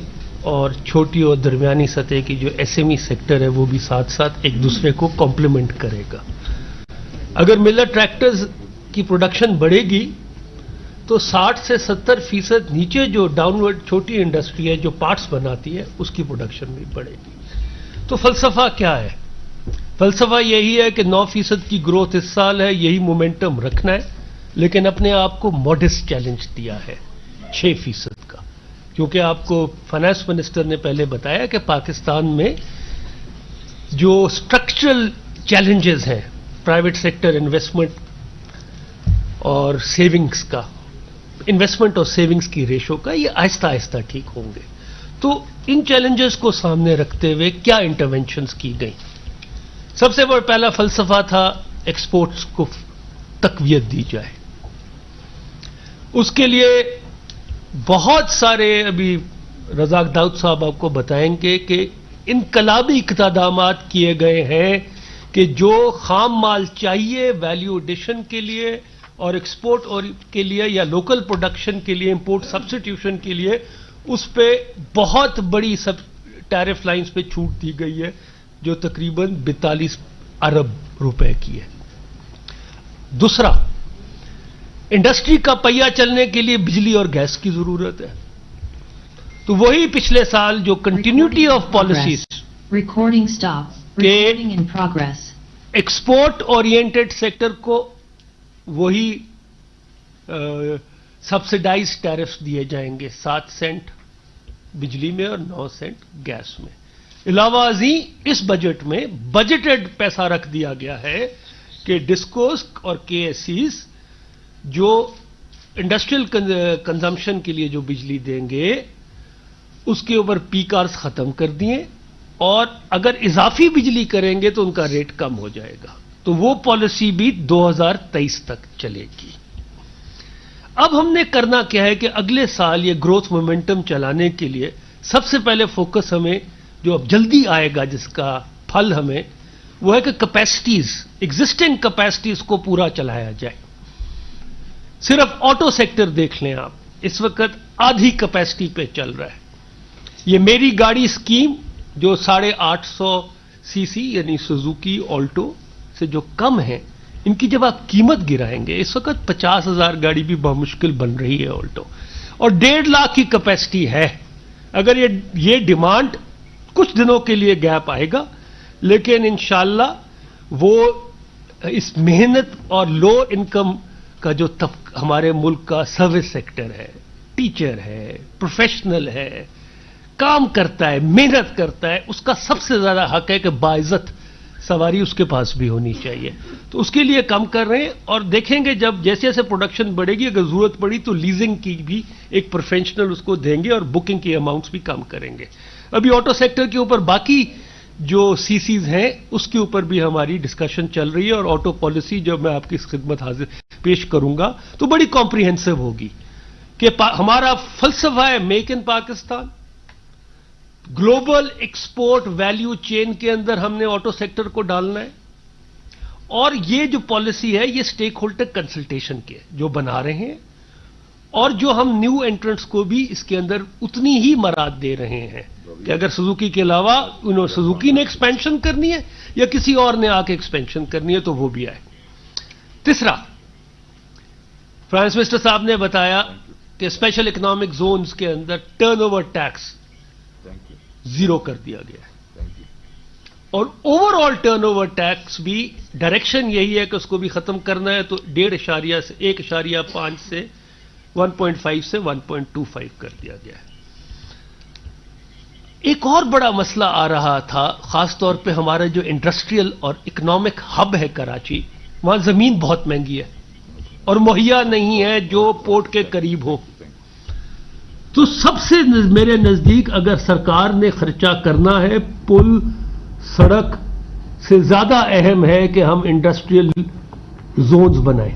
اور چھوٹی اور درمیانی سطح کی جو ایس ایم ای سیکٹر ہے وہ بھی ساتھ ساتھ ایک دوسرے کو کمپلیمنٹ کرے گا. اگر ملر ٹریکٹرز کی پروڈکشن بڑھے گی تو 60 سے 70% نیچے جو ڈاؤن ورڈ چھوٹی انڈسٹری ہے جو پارٹس بناتی ہے اس کی پروڈکشن بھی بڑھے گی. تو فلسفہ کیا ہے؟ فلسفہ یہی ہے کہ 9% کی گروتھ اس سال ہے, یہی مومنٹم رکھنا ہے, لیکن اپنے آپ کو ماڈسٹ چیلنج دیا ہے 6% کا, کیونکہ آپ کو فائنانس منسٹر نے پہلے بتایا کہ پاکستان میں جو اسٹرکچرل چیلنجز ہیں پرائیویٹ سیکٹر انویسٹمنٹ اور سیونگز کا, انویسٹمنٹ اور سیونگز کی ریشو کا, یہ آہستہ آہستہ ٹھیک ہوں گے. تو ان چیلنجز کو سامنے رکھتے ہوئے کیا انٹرونشنز کی گئیں؟ سب سے بڑا پہلا فلسفہ تھا ایکسپورٹس کو تقویت دی جائے. اس کے لیے بہت سارے, ابھی رزاق داؤد صاحب آپ کو بتائیں گے کہ انقلابی اقتدامات کیے گئے ہیں کہ جو خام مال چاہیے ویلیو ایڈیشن کے لیے اور ایکسپورٹ اور کے لیے یا لوکل پروڈکشن کے لیے امپورٹ سبسٹیٹیوشن کے لیے اس پہ بہت بڑی ٹیرف لائنز پہ چھوٹ دی گئی ہے جو تقریباً 42 ارب روپے کی ہے. دوسرا, انڈسٹری کا پہیہ چلنے کے لیے بجلی اور گیس کی ضرورت ہے. تو وہی پچھلے سال جو کنٹینیوٹی آف پالیسیز کہ ایکسپورٹ اورینٹڈ سیکٹر کو وہی سبسڈائز ٹیرفز دیے جائیں گے, 7 سینٹ بجلی میں اور 9 سینٹ گیس میں. علاوہ ازیں اس بجٹ میں بجٹڈ پیسہ رکھ دیا گیا ہے کہ ڈسکوز اور کے ایس سیز جو انڈسٹریل کنزمپشن کے لیے جو بجلی دیں گے اس کے اوپر پی کارز ختم کر دیے, اور اگر اضافی بجلی کریں گے تو ان کا ریٹ کم ہو جائے گا. تو وہ پالیسی بھی 2023 تک چلے گی. اب ہم نے کرنا کیا ہے کہ اگلے سال یہ گروتھ مومنٹم چلانے کے لیے سب سے پہلے فوکس ہمیں جو اب جلدی آئے گا جس کا پھل ہمیں وہ ہے کہ کیپیسٹیز, ایگزسٹنگ کیپیسٹیز کو پورا چلایا جائے. صرف آٹو سیکٹر دیکھ لیں آپ, اس وقت آدھی کیپیسٹی پہ چل رہا ہے. یہ میری گاڑی اسکیم جو 850 سی سی یعنی سوزوکی آلٹو سے جو کم ہے, ان کی جب آپ قیمت گرائیں گے, اس وقت 50,000 گاڑی بھی بمشکل بن رہی ہے آلٹو, اور 1.5 لاکھ کی کیپیسٹی ہے. اگر یہ ڈیمانڈ کچھ دنوں کے لیے گیپ آئے گا, لیکن انشاءاللہ وہ اس محنت اور لو انکم کا جو ہمارے ملک کا سروس سیکٹر ہے, ٹیچر ہے, پروفیشنل ہے, کام کرتا ہے, محنت کرتا ہے, اس کا سب سے زیادہ حق ہے کہ باعزت سواری اس کے پاس بھی ہونی چاہیے. تو اس کے لیے کم کر رہے ہیں, اور دیکھیں گے جب جیسے جیسے پروڈکشن بڑھے گی اگر ضرورت پڑی تو لیزنگ کی بھی ایک پروفیشنل اس کو دیں گے اور بکنگ کی اماؤنٹس بھی کم کریں گے. ابھی آٹو سیکٹر کے اوپر باقی جو سی سیز ہیں اس کے اوپر بھی ہماری ڈسکشن چل رہی ہے, اور آٹو پالیسی جب میں آپ کی خدمت حاضر پیش کروں گا تو بڑی کمپریہنسو ہوگی کہ ہمارا فلسفہ ہے make in Pakistan. Global export value chain کے اندر ہم نے آٹو سیکٹر کو ڈالنا ہے, اور یہ جو پالیسی ہے یہ سٹیک ہولڈر کنسلٹیشن کے جو بنا رہے ہیں, اور جو ہم نیو انٹرنٹس کو بھی اس کے اندر اتنی ہی مراد دے رہے ہیں کہ اگر سزوکی کے علاوہ سزوکی نے ایکسپینشن کرنی ہے یا کسی اور نے آ کے ایکسپینشن کرنی ہے تو وہ بھی آئے. تیسرا, فائنانس منسٹر صاحب نے بتایا کہ اسپیشل اکنامک زونز کے اندر ٹرن اوور ٹیکس 0 کر دیا گیا ہے, اور overall turnover tax بھی ڈائریکشن یہی ہے کہ اس کو بھی ختم کرنا ہے. تو 1.5 سے 1.5 سے 1.25 کر دیا گیا ہے. ایک اور بڑا مسئلہ آ رہا تھا, خاص طور پہ ہمارا جو انڈسٹریل اور اکنامک ہب ہے کراچی, وہاں زمین بہت مہنگی ہے اور مہیا نہیں ہے جو پورٹ کے قریب ہو. تو سب سے میرے نزدیک اگر سرکار نے خرچہ کرنا ہے پل سڑک سے زیادہ اہم ہے کہ ہم انڈسٹریل زونز بنائیں.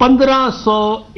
1500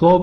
100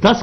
10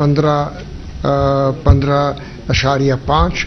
15.5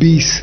20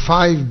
5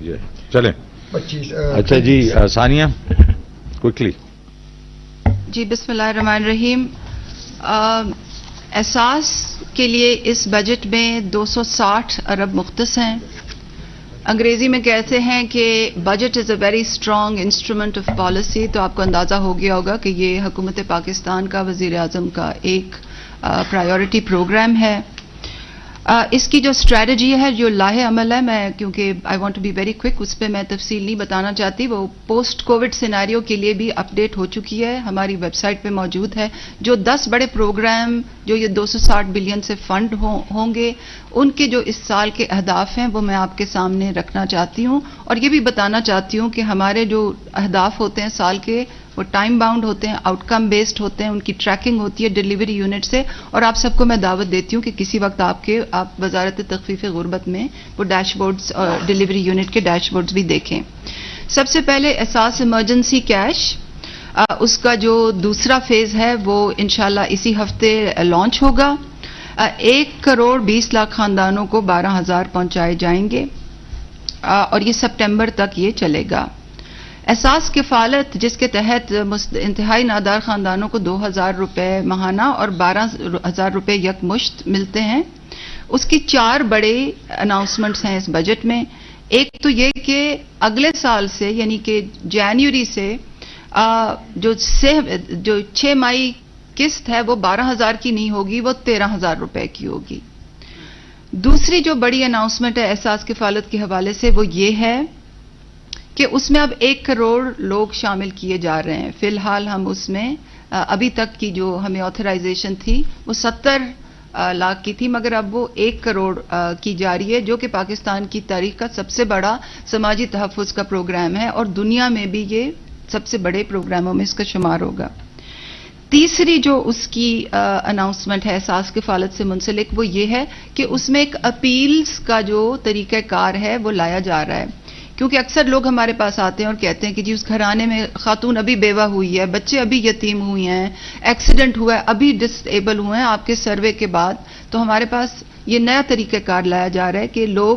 یہ چلیں 25 اچھا جی ثانیہ کوئکلی. جی بسم اللہ الرحمن الرحیم. احساس کے لیے اس بجٹ میں 260 ارب مختص ہیں. انگریزی میں کہتے ہیں کہ budget is a very strong instrument of policy. تو آپ کو اندازہ ہو گیا ہوگا کہ یہ حکومت پاکستان کا وزیر اعظم کا ایک پرائیورٹی پروگرام ہے. اس کی جو اسٹریٹجی ہے جو لاہے عمل ہے، میں کیونکہ I want to be very quick, اس پہ میں تفصیل نہیں بتانا چاہتی. وہ پوسٹ کووڈ سیناریو کے لیے بھی اپڈیٹ ہو چکی ہے، ہماری ویب سائٹ پہ موجود ہے. جو 10 بڑے پروگرام جو یہ 260 بلین سے فنڈ ہوں گے، ان کے جو اس سال کے اہداف ہیں وہ میں آپ کے سامنے رکھنا چاہتی ہوں. اور یہ بھی بتانا چاہتی ہوں کہ ہمارے جو اہداف ہوتے ہیں سال کے، وہ ٹائم باؤنڈ ہوتے ہیں، آؤٹ کم بیسڈ ہوتے ہیں، ان کی ٹریکنگ ہوتی ہے ڈیلیوری یونٹ سے. اور آپ سب کو میں دعوت دیتی ہوں کہ کسی وقت آپ وزارت تخفیف غربت میں وہ ڈیش بورڈز اور ڈیلیوری یونٹ کے ڈیش بورڈز بھی دیکھیں. سب سے پہلے احساس ایمرجنسی کیش، اس کا جو دوسرا فیز ہے وہ انشاءاللہ اسی ہفتے لانچ ہوگا. 1 کروڑ 20 لاکھ خاندانوں کو 12,000 پہنچائے جائیں گے اور یہ سپٹمبر تک یہ چلے گا. احساس کفالت، جس کے تحت انتہائی نادار خاندانوں کو 2,000 روپے ماہانہ اور 12,000 روپے یکمشت ملتے ہیں. اس کی 4 بڑے اناؤنسمنٹس ہیں اس بجٹ میں. ایک تو یہ کہ اگلے سال سے یعنی کہ جنوری سے جو 6 مائی قسط ہے وہ 12,000 کی نہیں ہوگی، وہ 13,000 روپے کی ہوگی. دوسری جو بڑی اناؤنسمنٹ ہے احساس کفالت کے حوالے سے وہ یہ ہے کہ اس میں اب 1 کروڑ لوگ شامل کیے جا رہے ہیں. فی الحال ہم اس میں ابھی تک کی جو ہمیں آتھرائزیشن تھی وہ 70 لاکھ کی تھی، مگر اب وہ 1 کروڑ کی جا رہی ہے، جو کہ پاکستان کی تاریخ کا سب سے بڑا سماجی تحفظ کا پروگرام ہے اور دنیا میں بھی یہ سب سے بڑے پروگراموں میں اس کا شمار ہوگا. تیسری جو اس کی اناؤنسمنٹ ہے احساس کفالت سے منسلک وہ یہ ہے کہ اس میں ایک اپیلز کا جو طریقہ کار ہے وہ لایا جا رہا ہے. کیونکہ اکثر لوگ ہمارے پاس آتے ہیں اور کہتے ہیں کہ جی اس گھرانے میں خاتون ابھی بیوہ ہوئی ہے، بچے ابھی یتیم ہوئی ہیں، ایکسیڈنٹ ہوا ہے، ابھی ڈس ایبل ہوئے ہیں آپ کے سروے کے بعد. تو ہمارے پاس یہ نیا طریقہ کار لایا جا رہا ہے کہ لوگ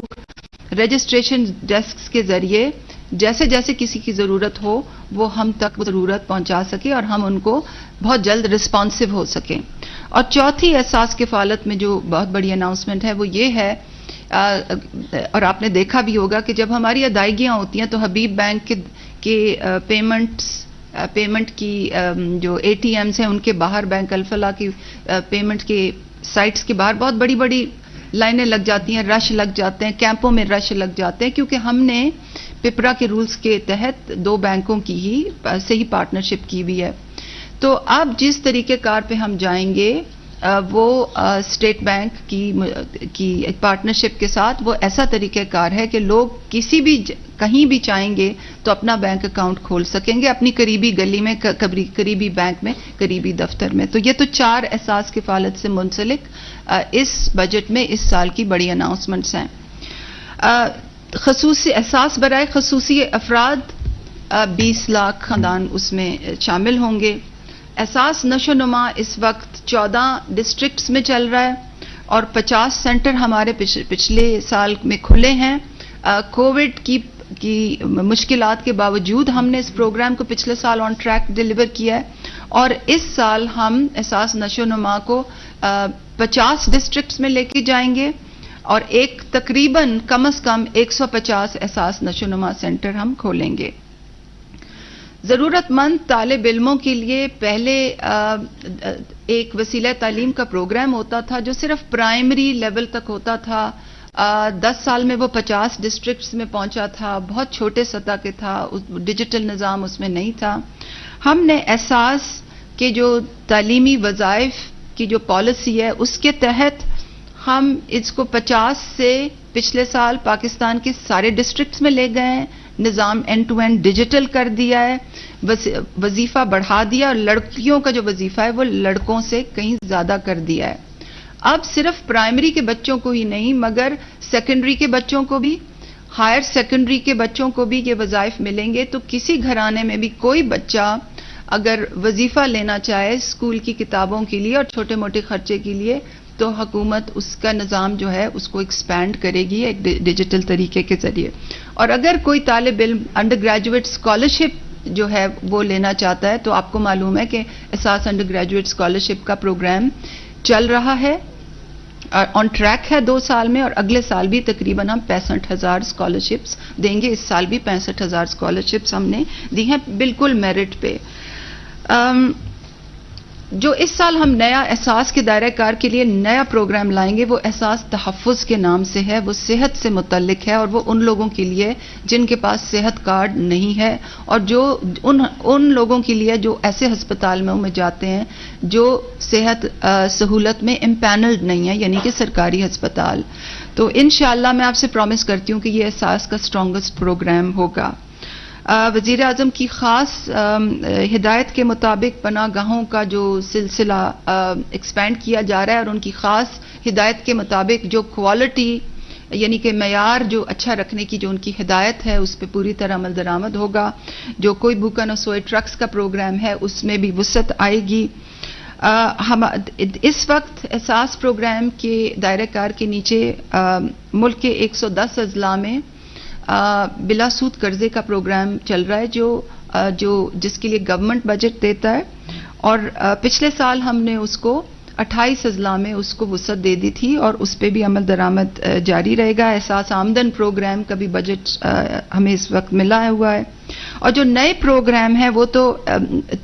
رجسٹریشن ڈیسکس کے ذریعے جیسے جیسے کسی کی ضرورت ہو وہ ہم تک وہ ضرورت پہنچا سکے اور ہم ان کو بہت جلد رسپانسو ہو سکیں. اور چوتھی احساس کفالت میں جو بہت بڑی اناؤنسمنٹ ہے وہ یہ ہے، اور آپ نے دیکھا بھی ہوگا کہ جب ہماری ادائیگیاں ہوتی ہیں تو حبیب بینک کے پیمنٹ کی جو اے ٹی ایمز ہیں ان کے باہر، بینک الفلاح کی پیمنٹ کے سائٹس کے باہر بہت بڑی بڑی لائنیں لگ جاتی ہیں، رش لگ جاتے ہیں، کیمپوں میں رش لگ جاتے ہیں، کیونکہ ہم نے پپرا کے رولز کے تحت 2 بینکوں کی ہی پارٹنرشپ کی ہوئی ہے. تو اب جس طریقہ کار پہ ہم جائیں گے وہ اسٹیٹ بینک کی ایک پارٹنرشپ کے ساتھ وہ ایسا طریقہ کار ہے کہ لوگ کسی بھی کہیں بھی چاہیں گے تو اپنا بینک اکاؤنٹ کھول سکیں گے اپنی قریبی گلی میں، قریبی بینک میں، قریبی دفتر میں. تو یہ تو 4 احساس کفالت سے منسلک اس بجٹ میں اس سال کی بڑی اناؤنسمنٹس ہیں. خصوصی احساس برائے خصوصی افراد 20 لاکھ خاندان اس میں شامل ہوں گے. احساس نشو نما اس وقت 14 ڈسٹرکٹس میں چل رہا ہے اور 50 سینٹر ہمارے پچھلے سال میں کھلے ہیں. کووڈ کی مشکلات کے باوجود ہم نے اس پروگرام کو پچھلے سال آن ٹریک ڈیلیور کیا ہے اور اس سال ہم احساس نشو نما کو 50 ڈسٹرکٹس میں لے کے جائیں گے اور تقریباً کم از کم 150 احساس نشو نما سینٹر ہم کھولیں گے. ضرورت مند طالب علموں کے لیے پہلے ایک وسیلہ تعلیم کا پروگرام ہوتا تھا جو صرف پرائمری لیول تک ہوتا تھا. 10 سال میں وہ 50 ڈسٹرکٹس میں پہنچا تھا، بہت چھوٹے سطح کے تھا، ڈیجیٹل نظام اس میں نہیں تھا. ہم نے احساس کے جو تعلیمی وظائف کی جو پالیسی ہے اس کے تحت ہم اس کو 50 سے پچھلے سال پاکستان کے سارے ڈسٹرکٹس میں لے گئے ہیں. نظام اینڈ ٹو اینڈ ڈیجیٹل کر دیا ہے، وظیفہ بڑھا دیا اور لڑکیوں کا جو وظیفہ ہے وہ لڑکوں سے کہیں زیادہ کر دیا ہے. اب صرف پرائمری کے بچوں کو ہی نہیں مگر سیکنڈری کے بچوں کو بھی، ہائر سیکنڈری کے بچوں کو بھی یہ وظائف ملیں گے. تو کسی گھرانے میں بھی کوئی بچہ اگر وظیفہ لینا چاہے اسکول کی کتابوں کے لیے اور چھوٹے موٹے خرچے کے لیے تو حکومت اس کا نظام جو ہے اس کو ایکسپینڈ کرے گی ایک ڈیجیٹل طریقے کے ذریعے. اور اگر کوئی طالب علم انڈر گریجویٹ اسکالرشپ جو ہے وہ لینا چاہتا ہے تو آپ کو معلوم ہے کہ احساس انڈر گریجویٹ اسکالرشپ کا پروگرام چل رہا ہے, آن ٹریک ہے 2 سال میں, اور اگلے سال بھی تقریباً ہم 65,000 اسکالرشپس دیں گے. اس سال بھی 65,000 اسکالرشپس ہم نے دی ہیں بالکل میرٹ پہ. جو اس سال ہم نیا احساس کے دائرہ کار کے لیے نیا پروگرام لائیں گے وہ احساس تحفظ کے نام سے ہے. وہ صحت سے متعلق ہے اور وہ ان لوگوں کے لیے جن کے پاس صحت کارڈ نہیں ہے, اور جو ان لوگوں کے لیے جو ایسے ہسپتال میں جاتے ہیں جو صحت سہولت میں امپینلڈ نہیں ہے, یعنی کہ سرکاری ہسپتال. تو انشاءاللہ میں آپ سے پرومس کرتی ہوں کہ یہ احساس کا اسٹرانگسٹ پروگرام ہوگا. وزیر اعظم کی خاص ہدایت کے مطابق پناہ گاہوں کا جو سلسلہ ایکسپینڈ کیا جا رہا ہے, اور ان کی خاص ہدایت کے مطابق جو کوالٹی یعنی کہ معیار جو اچھا رکھنے کی جو ان کی ہدایت ہے اس پہ پوری طرح عمل درآمد ہوگا. جو کوئی بھوکا نہ سوئے ٹرکس کا پروگرام ہے اس میں بھی وسعت آئے گی. ہم اس وقت احساس پروگرام کے دائرہ کار کے نیچے ملک کے 110 اضلاع میں بلا سود قرضے کا پروگرام چل رہا ہے جس کے لیے گورنمنٹ بجٹ دیتا ہے, اور پچھلے سال ہم نے اس کو 28 اضلاع میں اس کو وسعت دے دی تھی, اور اس پہ بھی عمل درآمد جاری رہے گا. احساس آمدن پروگرام کا بھی بجٹ ہمیں اس وقت ملا ہوا ہے. اور جو نئے پروگرام ہیں وہ تو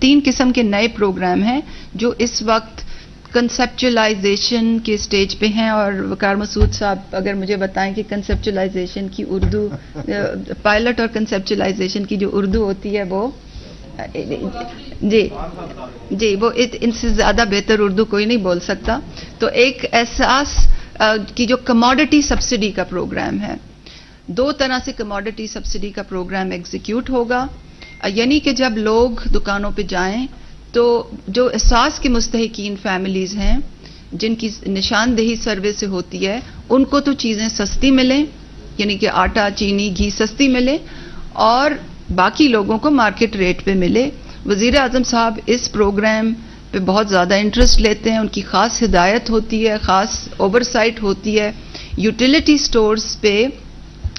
3 قسم کے نئے پروگرام ہیں جو اس وقت کنسیپچلائزیشن کے سٹیج پہ ہیں. اور وقار مسعود صاحب اگر مجھے بتائیں کہ کنسیپچلائزیشن کی اردو, پائلٹ اور کنسیپچلائزیشن کی جو اردو ہوتی ہے وہ جی وہ ان سے زیادہ بہتر اردو کوئی نہیں بول سکتا. تو ایک احساس کی جو کموڈٹی سبسڈی کا پروگرام ہے, 2 طرح سے کموڈٹی سبسڈی کا پروگرام ایگزیکیوٹ ہوگا. یعنی کہ جب لوگ دکانوں پہ جائیں تو جو احساس کے مستحقین فیملیز ہیں جن کی نشاندہی سروے سے ہوتی ہے ان کو تو چیزیں سستی ملیں, یعنی کہ آٹا چینی گھی سستی ملے, اور باقی لوگوں کو مارکیٹ ریٹ پہ ملے. وزیر اعظم صاحب اس پروگرام پہ بہت زیادہ انٹرسٹ لیتے ہیں, ان کی خاص ہدایت ہوتی ہے, خاص اوورسائٹ ہوتی ہے. یوٹیلیٹی سٹورز پہ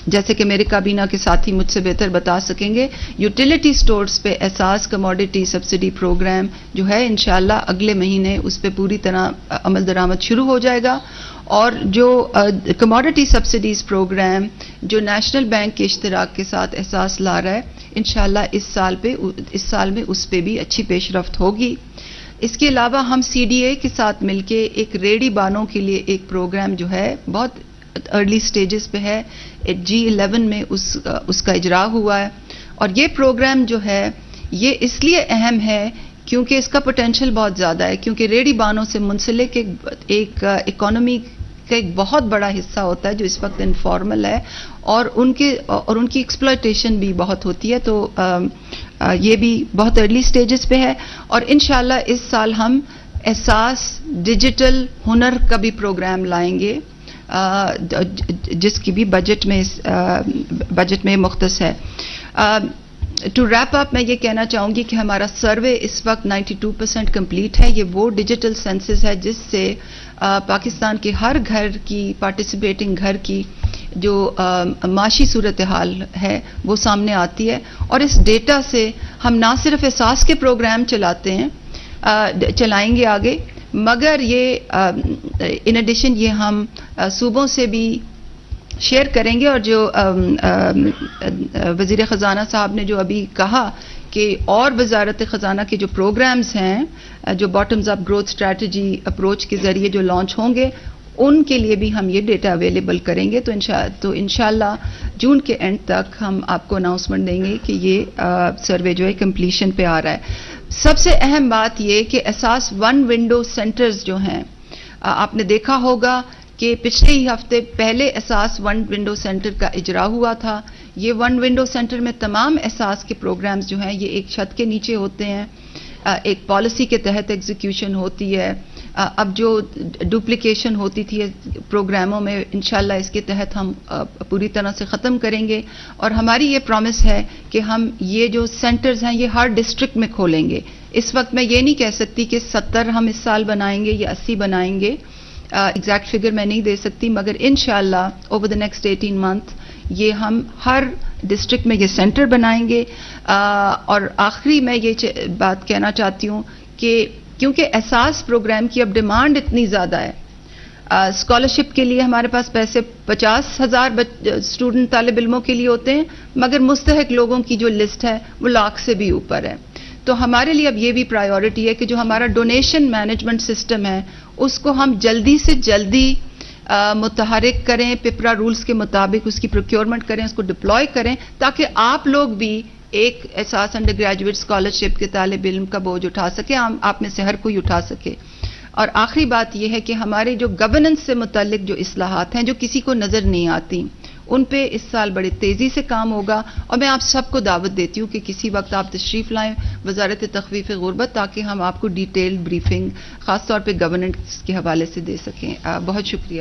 جیسے کہ میرے کابینہ کے ساتھی مجھ سے بہتر بتا سکیں گے, یوٹیلیٹی سٹورز پہ احساس کموڈٹی سبسڈی پروگرام جو ہے انشاءاللہ اگلے مہینے اس پہ پوری طرح عمل درآمد شروع ہو جائے گا. اور جو کموڈٹی سبسڈیز پروگرام جو نیشنل بینک کے اشتراک کے ساتھ احساس لا رہا ہے انشاءاللہ اس سال میں اس پہ بھی اچھی پیش رفت ہوگی. اس کے علاوہ ہم CDA کے ساتھ مل کے ایک ریڑھی بانوں کے لیے ایک پروگرام جو ہے بہت ارلی سٹیجز پہ ہے, G11 میں اس کا اجرا ہوا ہے. اور یہ پروگرام جو ہے یہ اس لیے اہم ہے کیونکہ اس کا پوٹینشیل بہت زیادہ ہے, کیونکہ ریڑھی بانوں سے منسلک ایک اکانومی کا ایک بہت بڑا حصہ ہوتا ہے جو اس وقت انفارمل ہے, اور ان کی ایکسپلائٹیشن بھی بہت ہوتی ہے. تو یہ بھی بہت ارلی سٹیجز پہ ہے. اور انشاءاللہ اس سال ہم احساس ڈیجیٹل ہنر کا بھی پروگرام لائیں گے جس کی بھی بجٹ میں مختص ہے. ٹو ریپ اپ میں یہ کہنا چاہوں گی کہ ہمارا سروے اس وقت 92% کمپلیٹ ہے. یہ وہ ڈیجیٹل سینسس ہے جس سے پاکستان کے ہر گھر کی پارٹیسپیٹنگ گھر کی جو معاشی صورتحال ہے وہ سامنے آتی ہے. اور اس ڈیٹا سے ہم نہ صرف احساس کے پروگرام چلائیں گے آگے, مگر یہ ان ایڈیشن یہ ہم صوبوں سے بھی شیئر کریں گے. اور جو وزیر خزانہ صاحب نے جو ابھی کہا کہ اور وزارت خزانہ کے جو پروگرامز ہیں جو باٹمز اپ گروتھ اسٹریٹجی اپروچ کے ذریعے جو لانچ ہوں گے ان کے لیے بھی ہم یہ ڈیٹا اویلیبل کریں گے. تو انشاءاللہ جون کے اینڈ تک ہم آپ کو اناؤنسمنٹ دیں گے کہ یہ سروے جو ہے کمپلیشن پہ آ رہا ہے. سب سے اہم بات یہ کہ احساس 1 ونڈو سینٹرز جو ہیں, آپ نے دیکھا ہوگا کہ پچھلے ہی ہفتے پہلے احساس 1 ونڈو سینٹر کا اجرا ہوا تھا. یہ 1 ونڈو سینٹر میں تمام احساس کے پروگرامز جو ہیں یہ ایک چھت کے نیچے ہوتے ہیں, ایک پالیسی کے تحت ایگزیکیوشن ہوتی ہے. اب جو ڈپلیکیشن ہوتی تھی پروگراموں میں انشاءاللہ اس کے تحت ہم پوری طرح سے ختم کریں گے. اور ہماری یہ پرومس ہے کہ ہم یہ جو سینٹرز ہیں یہ ہر ڈسٹرکٹ میں کھولیں گے. اس وقت میں یہ نہیں کہہ سکتی کہ 70 ہم اس سال بنائیں گے یا 80 بنائیں گے, ایگزیکٹ فگر میں نہیں دے سکتی، مگر انشاءاللہ اوور دا نیکسٹ 18 منتھ یہ ہم ہر ڈسٹرکٹ میں یہ سینٹر بنائیں گے. اور آخری میں یہ بات کہنا چاہتی ہوں کہ کیونکہ احساس پروگرام کی اب ڈیمانڈ اتنی زیادہ ہے، اسکالرشپ کے لیے ہمارے پاس پیسے 50,000 اسٹوڈنٹ طالب علموں کے لیے ہوتے ہیں، مگر مستحق لوگوں کی جو لسٹ ہے وہ لاکھ سے بھی اوپر ہے. تو ہمارے لیے اب یہ بھی پرائیورٹی ہے کہ جو ہمارا ڈونیشن مینجمنٹ سسٹم ہے اس کو ہم جلدی سے جلدی متحرک کریں، پپرا رولز کے مطابق اس کی پروکیورمنٹ کریں، اس کو ڈپلوائے کریں، تاکہ آپ لوگ بھی ایک احساس انڈر گریجویٹ اسکالرشپ کے طالب علم کا بوجھ اٹھا سکے، آپ میں سے ہر کوئی اٹھا سکے. اور آخری بات یہ ہے کہ ہمارے جو گورننس سے متعلق جو اصلاحات ہیں جو کسی کو نظر نہیں آتی، ان پہ اس سال بڑی تیزی سے کام ہوگا. اور میں آپ سب کو دعوت دیتی ہوں کہ کسی وقت آپ تشریف لائیں وزارت تخفیف غربت، تاکہ ہم آپ کو ڈیٹیل بریفنگ خاص طور پہ گورننس کے حوالے سے دے سکیں. بہت شکریہ.